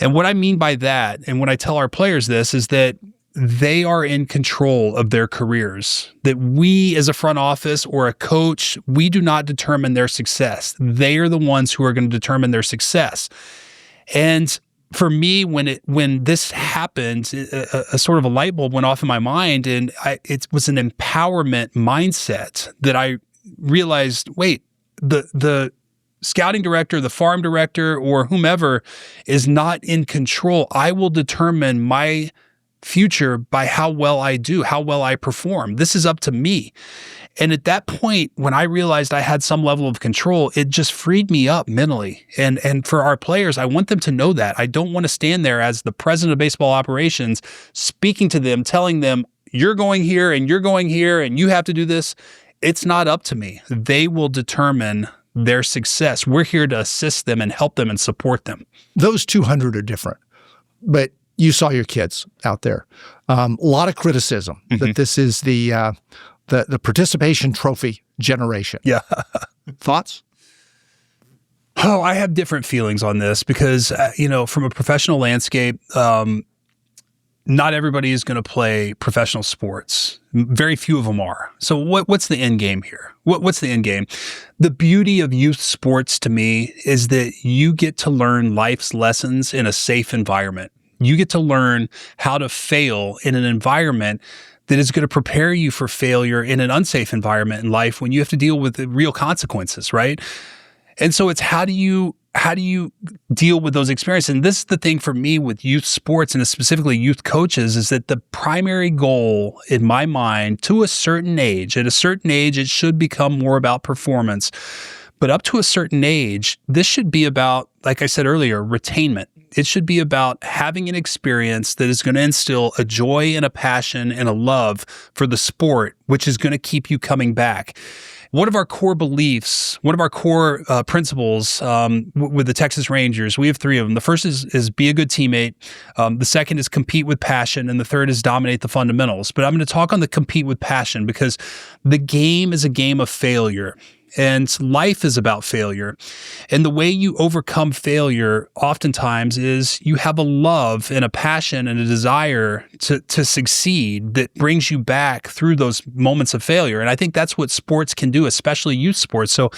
And what I mean by that, and when I tell our players this, is that they are in control of their careers, that we as a front office or a coach, we do not determine their success. They are the ones who are going to determine their success. And for me, when this happened, a sort of a light bulb went off in my mind, and it was an empowerment mindset that I realized, wait, the scouting director, the farm director, or whomever is not in control. I will determine my future by how well I do, how well I perform. This is up to me. And at that point, when I realized I had some level of control, it just freed me up mentally. And for our players, I want them to know that. I don't want to stand there as the president of baseball operations, speaking to them, telling them, you're going here and you're going here and you have to do this. It's not up to me. They will determine their success. We're here to assist them and help them and support them. Those 200 are different, but you saw your kids out there. A lot of criticism that this is the participation trophy generation. Yeah. Thoughts? Oh, I have different feelings on this because, from a professional landscape, not everybody is going to play professional sports. Very few of them are. So what's the end game here? What's the end game? The beauty of youth sports to me is that you get to learn life's lessons in a safe environment. You get to learn how to fail in an environment that is going to prepare you for failure in an unsafe environment in life when you have to deal with the real consequences, right? And so it's how do you deal with those experiences? And this is the thing for me with youth sports and specifically youth coaches is that the primary goal in my mind to a certain age, at a certain age, it should become more about performance. But up to a certain age, this should be about, like I said earlier, retainment. It should be about having an experience that is going to instill a joy and a passion and a love for the sport, which is going to keep you coming back. One of our core beliefs, one of our core principles with the Texas Rangers, we have three of them. The first is be a good teammate. The second is compete with passion. And the third is dominate the fundamentals. But I'm going to talk on the compete with passion because the game is a game of failure. and life is about failure. And the way you overcome failure oftentimes is you have a love and a passion and a desire to succeed that brings you back through those moments of failure. And I think that's what sports can do, especially youth sports. So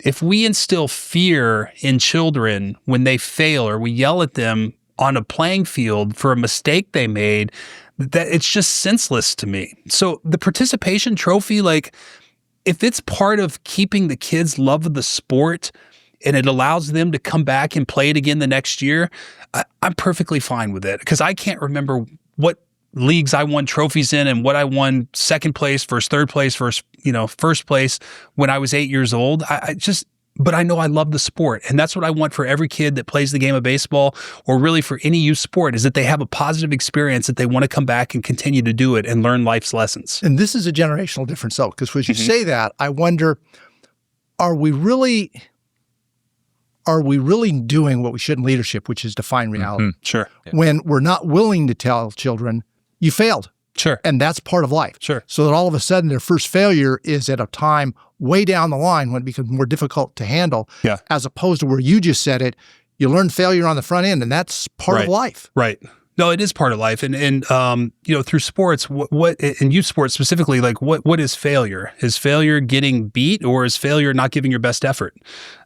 if we instill fear in children when they fail, or we yell at them on a playing field for a mistake they made, that it's just senseless to me. So the participation trophy, like, if it's part of keeping the kids' love of the sport and it allows them to come back and play it again the next year, I'm perfectly fine with it, because I can't remember what leagues I won trophies in and what I won second place versus third place versus, first place when I was 8 years old. But I know I love the sport, and that's what I want for every kid that plays the game of baseball, or really for any youth sport, is that they have a positive experience, that they want to come back and continue to do it and learn life's lessons. And this is a generational difference, though, because as you say that, I wonder, are we really doing what we should in leadership, which is define reality? Sure. When we're not willing to tell children, you failed. Sure. And that's part of life. Sure. So that all of a sudden their first failure is at a time way down the line when it becomes more difficult to handle, as opposed to where you just said it, you learn failure on the front end, and that's part of life. Right. No, it is part of life. And through sports, what in youth sports specifically, like what is failure? Is failure getting beat, or is failure not giving your best effort?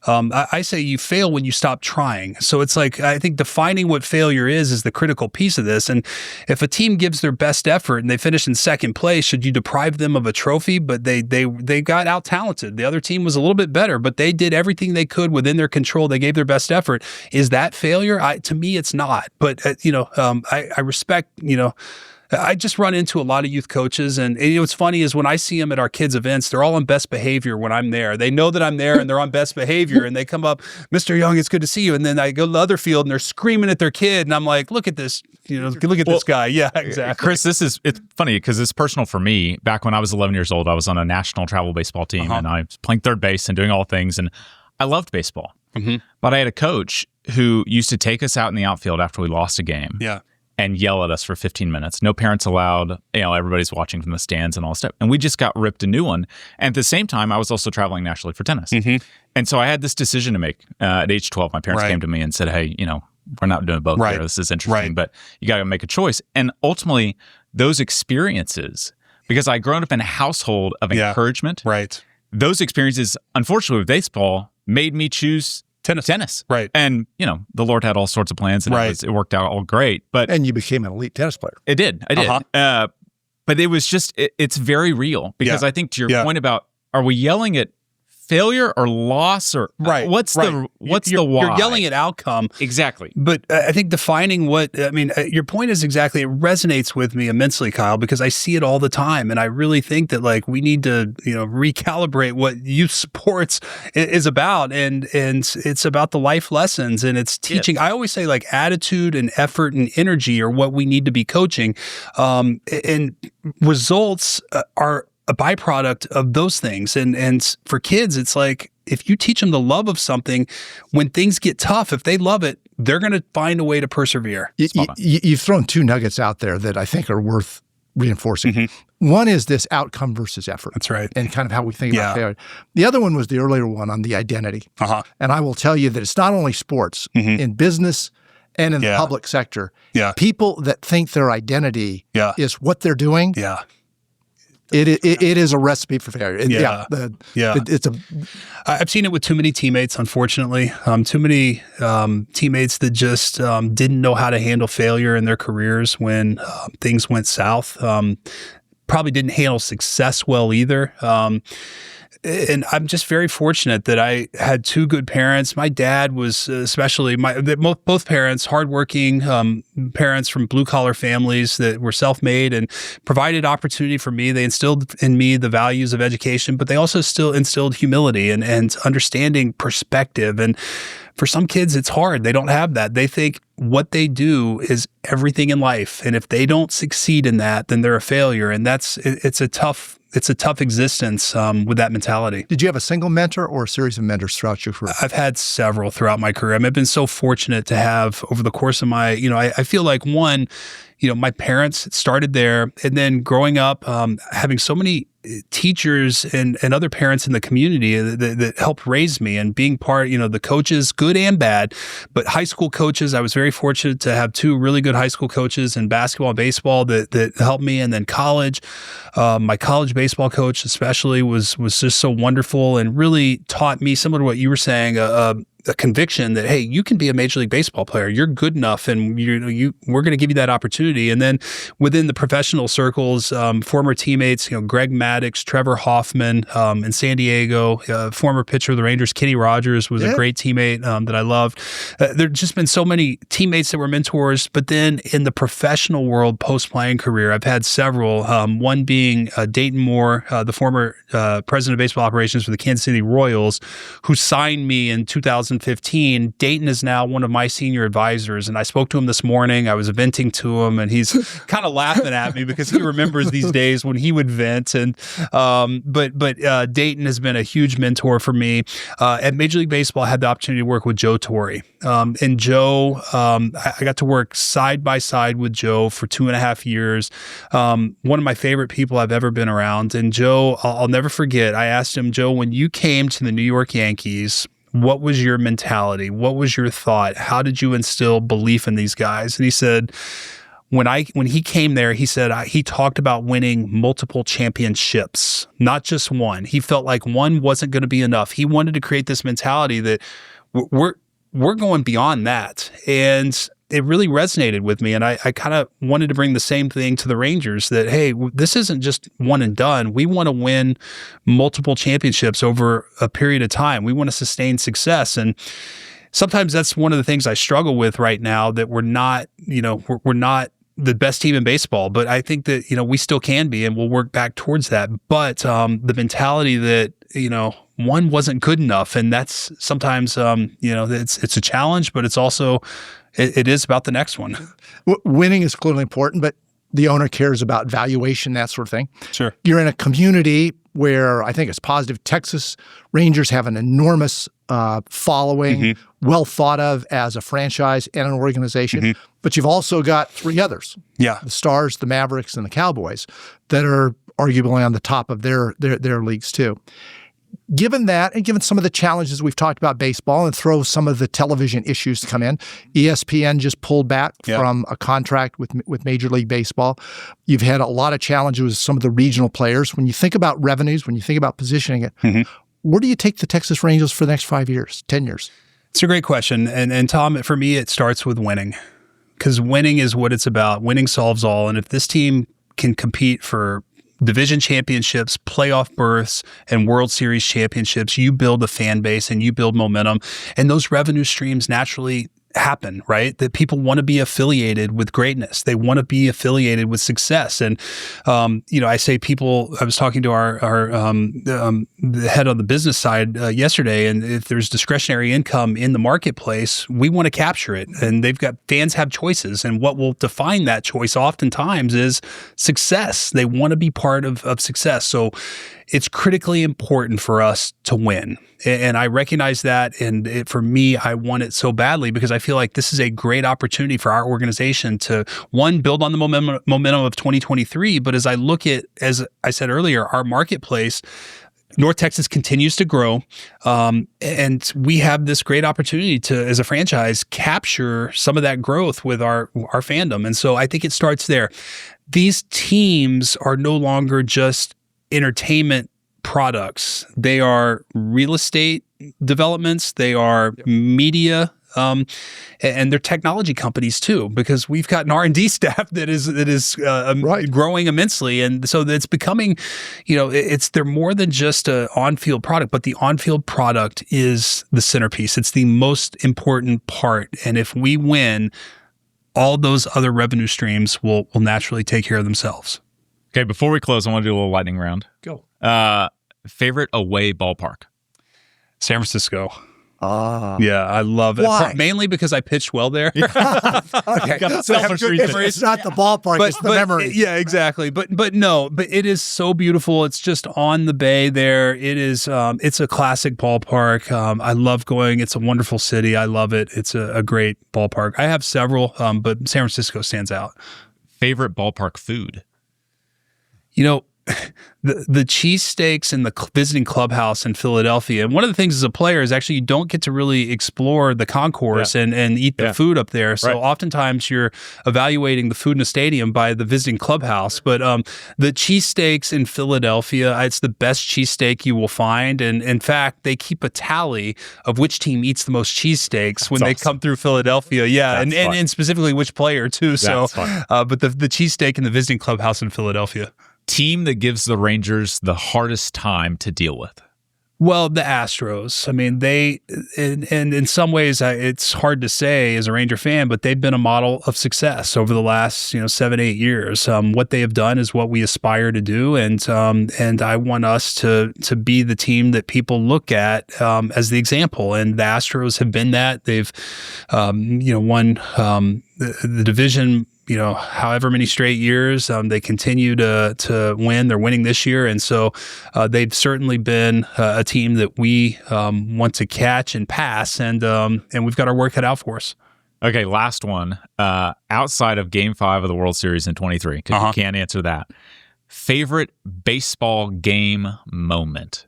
I say you fail when you stop trying. So it's like, I think defining what failure is the critical piece of this. And if a team gives their best effort and they finish in second place, should you deprive them of a trophy? But they got out talented. The other team was a little bit better, but they did everything they could within their control. They gave their best effort. Is that failure? To me, it's not. But I respect, I just run into a lot of youth coaches, and what's funny is when I see them at our kids' events, they're all on best behavior when I'm there. They know that I'm there and they're on best behavior, and they come up, Mr. Young, it's good to see you. And then I go to the other field and they're screaming at their kid, and I'm like, look at this, look at this guy. Yeah, exactly. Chris, it's funny because it's personal for me. Back when I was 11 years old, I was on a national travel baseball team, and I was playing third base and doing all things, and I loved baseball. But I had a coach who used to take us out in the outfield after we lost a game. Yeah. And yell at us for 15 minutes. No parents allowed. Everybody's watching from the stands and all that stuff. And we just got ripped a new one. And at the same time, I was also traveling nationally for tennis. And so I had this decision to make. At age 12, my parents came to me and said, hey, we're not doing both here. This is interesting, but you got to make a choice. And ultimately, those experiences, because I grown up in a household of encouragement, those experiences, unfortunately with baseball, made me choose tennis. Right. And, the Lord had all sorts of plans, and it worked out all great. And you became an elite tennis player. I did. But it was just, it's very real, because I think to your point about, are we yelling at failure or loss, or what's the why? You're yelling at outcome. Exactly. But I think defining your point is exactly, it resonates with me immensely, Kyle, because I see it all the time. And I really think that we need to, recalibrate what youth sports is about. And it's about the life lessons, and it's teaching. I always say attitude and effort and energy are what we need to be coaching. And results are a byproduct of those things. And for kids, it's like, if you teach them the love of something, when things get tough, if they love it, they're going to find a way to persevere. You've thrown two nuggets out there that I think are worth reinforcing. One is this outcome versus effort. That's right. And kind of how we think about failure. The other one was the earlier one on the identity. And I will tell you that it's not only sports, in business and in the public sector. People that think their identity is what they're doing. It is a recipe for failure. I've seen it with too many teammates, unfortunately. Too many teammates that just didn't know how to handle failure in their careers when things went south. Probably didn't handle success well either. And I'm just very fortunate that I had two good parents. My dad was especially, both parents, hardworking parents from blue-collar families that were self-made and provided opportunity for me. They instilled in me the values of education, but they also still instilled humility and understanding perspective. And for some kids, it's hard. They don't have that. They think what they do is everything in life. And if they don't succeed in that, then they're a failure. And it's a tough existence with that mentality. Did you have a single mentor or a series of mentors throughout your career? I've had several throughout my career. I've been so fortunate to have over the course of my, I feel like one, my parents started there, and then growing up, having so many teachers and other parents in the community that helped raise me, and being part, the coaches, good and bad, but high school coaches. I was very fortunate to have two really good high school coaches in basketball and baseball that helped me. And then college, my college baseball coach especially was just so wonderful and really taught me, similar to what you were saying, a conviction that, hey, you can be a Major League Baseball player. You're good enough, and we're going to give you that opportunity. And then within the professional circles, former teammates, Greg Maddox, Trevor Hoffman in San Diego, former pitcher of the Rangers, Kenny Rogers was a great teammate that I loved. There've just been so many teammates that were mentors. But then in the professional world, post-playing career, I've had several, one being Dayton Moore, the former president of baseball operations for the Kansas City Royals, who signed me in 2015. Dayton is now one of my senior advisors, and I spoke to him this morning. I was venting to him, and he's kind of laughing at me because he remembers these days when he would vent. And but Dayton has been a huge mentor for me. At Major League Baseball, I had the opportunity to work with Joe Torre, and Joe, I got to work side by side with Joe for 2.5 years. One of my favorite people I've ever been around. And Joe, I'll never forget. I asked him, Joe, when you came to the New York Yankees, what was your mentality? What was your thought? How did you instill belief in these guys? And he said, when he came there, he said he talked about winning multiple championships, not just one. He felt like one wasn't going to be enough. He wanted to create this mentality that we're going beyond that. And it really resonated with me. And I kind of wanted to bring the same thing to the Rangers, that, hey, this isn't just one and done. We want to win multiple championships over a period of time. We want to sustain success. And sometimes that's one of the things I struggle with right now, that we're not the best team in baseball, but I think that, we still can be, and we'll work back towards that. But the mentality that, one wasn't good enough. And that's sometimes, it's a challenge, but it's also, it is about the next one. Winning is clearly important, but the owner cares about valuation, that sort of thing. Sure. You're in a community where I think it's positive. Texas Rangers have an enormous following, well thought of as a franchise and an organization. But you've also got three others. Yeah. The Stars, the Mavericks, and the Cowboys that are arguably on the top of their leagues too. Given that, and given some of the challenges we've talked about baseball, and throw some of the television issues to come in, ESPN just pulled back from a contract with Major League Baseball. You've had a lot of challenges with some of the regional players. When you think about revenues, when you think about positioning it, where do you take the Texas Rangers for the next 5 years, 10 years? It's a great question. And Tom, for me, it starts with winning, because winning is what it's about. Winning solves all. And if this team can compete for division championships, playoff berths, and World Series championships, you build a fan base and you build momentum. And those revenue streams naturally happen, right? That people want to be affiliated with greatness. They want to be affiliated with success. And, I say people, I was talking to the head on the business side yesterday, and if there's discretionary income in the marketplace, we want to capture it. And fans have choices. And what will define that choice oftentimes is success. They want to be part of success. So it's critically important for us to win. And I recognize that. And for me, I want it so badly because I feel like this is a great opportunity for our organization to, one, build on the momentum of 2023. But as I look at, as I said earlier, our marketplace, North Texas continues to grow. And we have this great opportunity to, as a franchise, capture some of that growth with our fandom. And so I think it starts there. These teams are no longer just entertainment products. They are real estate developments. They are media, and they're technology companies too, because we've got an R&D staff that is growing immensely. And so it's becoming, they're more than just an on-field product, but the on-field product is the centerpiece. It's the most important part. And if we win, all those other revenue streams will naturally take care of themselves. Okay, before we close, I want to do a little lightning round. Go. Favorite away ballpark? San Francisco. Yeah, I love it. Why? Mainly because I pitched well there. Okay, so it's not the ballpark, it's the memory. Yeah, exactly. But it is so beautiful. It's just on the bay there. It is. It's a classic ballpark. I love going. It's a wonderful city. I love it. It's a great ballpark. I have several, but San Francisco stands out. Favorite ballpark food? the cheesesteaks in the visiting clubhouse in Philadelphia. And one of the things as a player is actually you don't get to really explore the concourse and eat the food up there. So oftentimes you're evaluating the food in a stadium by the visiting clubhouse. But the cheesesteaks in Philadelphia, it's the best cheesesteak you will find. And in fact, they keep a tally of which team eats the most cheesesteaks when they come through Philadelphia. Yeah, and specifically which player too. So, but the cheesesteak in the visiting clubhouse in Philadelphia. Team that gives the Rangers the hardest time to deal with? Well, the Astros. I mean, they, and in some ways, it's hard to say as a Ranger fan, but they've been a model of success over the last 7-8 years. What they have done is what we aspire to do, and I want us to be the team that people look at as the example. And the Astros have been that. They've won the division. However many straight years, they continue to win. They're winning this year. And so they've certainly been a team that we want to catch and pass, and we've got our work cut out for us. Okay, last one. Outside of Game 5 of the World Series in 23, because you can't answer that. Favorite baseball game moment?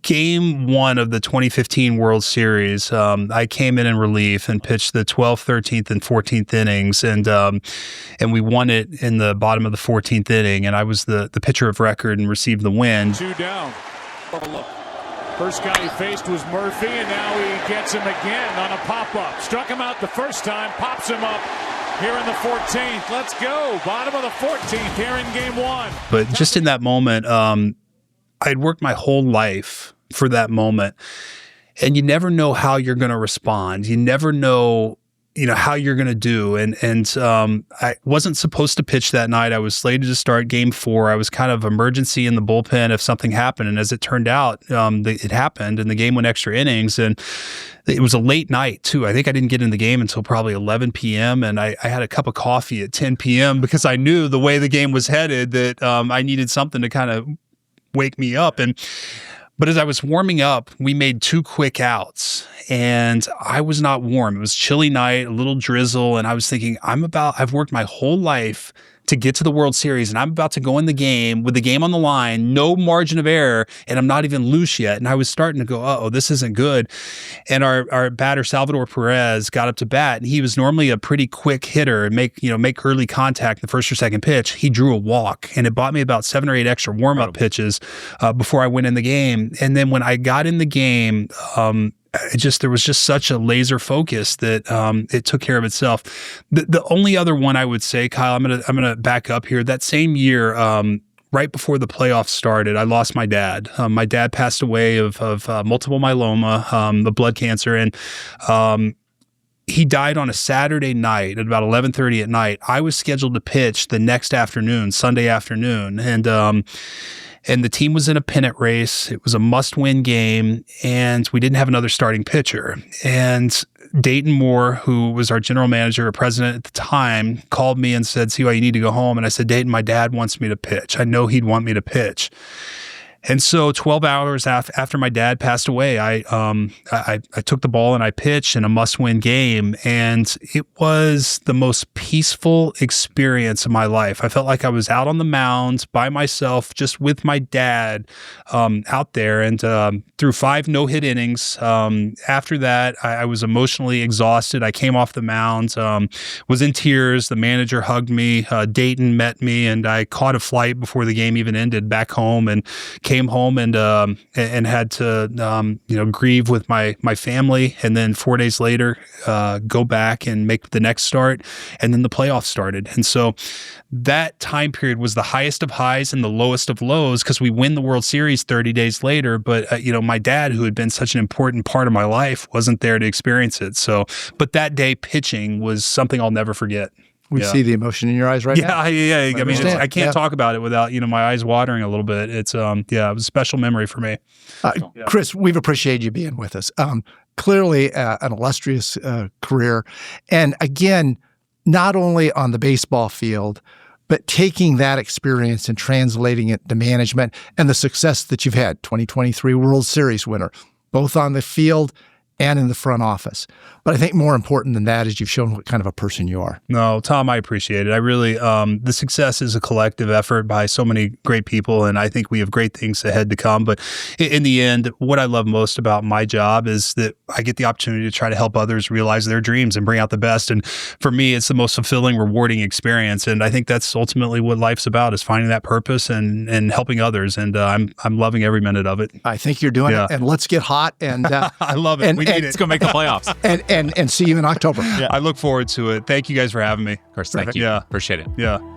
Game 1 of the 2015 World Series, I came in relief and pitched the 12th, 13th, and 14th innings, and we won it in the bottom of the 14th inning, and I was the pitcher of record and received the win. 2 down. First guy he faced was Murphy, and now he gets him again on a pop-up. Struck him out the first time, pops him up here in the 14th. Let's go. Bottom of the 14th here in Game 1. But just in that moment, I'd worked my whole life for that moment, and you never know how you're going to respond. You never know, how you're going to do. And I wasn't supposed to pitch that night. I was slated to start Game 4. I was kind of emergency in the bullpen if something happened. And as it turned out, it happened, and the game went extra innings. And it was a late night too. I think I didn't get in the game until probably 11 p.m. And I had a cup of coffee at 10 p.m. because I knew the way the game was headed that I needed something to kind of wake me up. But as I was warming up, we made 2 quick outs, and I was not warm. It was a chilly night, a little drizzle, and I was thinking, I've worked my whole life to get to the World Series, and I'm about to go in the game with the game on the line, no margin of error, and I'm not even loose yet. And I was starting to go, uh-oh, this isn't good. And our batter, Salvador Perez, got up to bat, and he was normally a pretty quick hitter and make early contact the first or second pitch. He drew a walk, and it bought me about 7 or 8 extra warm-up pitches before I went in the game. And then when I got in the game, there was just such a laser focus that it took care of itself. The only other one I would say, Kyle, I'm gonna back up here. That same year, right before the playoffs started, I lost my dad. My dad passed away of multiple myeloma, the blood cancer, and he died on a Saturday night at about 11:30 at night. I was scheduled to pitch the next afternoon, Sunday afternoon, and the team was in a pennant race. It was a must-win game, and we didn't have another starting pitcher. And Dayton Moore, who was our general manager or president at the time, called me and said, "See why you need to go home." And I said, "Dayton, my dad wants me to pitch. I know he'd want me to pitch." And so 12 hours after my dad passed away, I took the ball and I pitched in a must-win game, and it was the most peaceful experience of my life. I felt like I was out on the mound by myself, just with my dad out there, and through 5 no-hit innings. After that, I was emotionally exhausted. I came off the mound, was in tears. The manager hugged me. Dayton met me, and I caught a flight before the game even ended back home, and came home and had to grieve with my family, and then 4 days later go back and make the next start, and then the playoffs started. And so that time period was the highest of highs and the lowest of lows, because we win the World Series 30 days later, but my dad, who had been such an important part of my life, wasn't there to experience it. So, but that day pitching was something I'll never forget. We see the emotion in your eyes right now. Yeah. I mean, I can't talk about it without, my eyes watering a little bit. It's, it was a special memory for me. Chris, we've appreciated you being with us. Clearly an illustrious career. And again, not only on the baseball field, but taking that experience and translating it to management and the success that you've had, 2023 World Series winner, both on the field and in the front office. But I think more important than that is you've shown what kind of a person you are. No, Tom, I appreciate it. I really, the success is a collective effort by so many great people, and I think we have great things ahead to come. But in the end, what I love most about my job is that I get the opportunity to try to help others realize their dreams and bring out the best. And for me, it's the most fulfilling, rewarding experience. And I think that's ultimately what life's about, is finding that purpose and helping others. And I'm loving every minute of it. I think you're doing it. And let's get hot. And I love it. We need it. Let's go make the playoffs. and see you in October. I look forward to it. Thank you guys for having me. Of course, thank you. Yeah. Appreciate it. Yeah.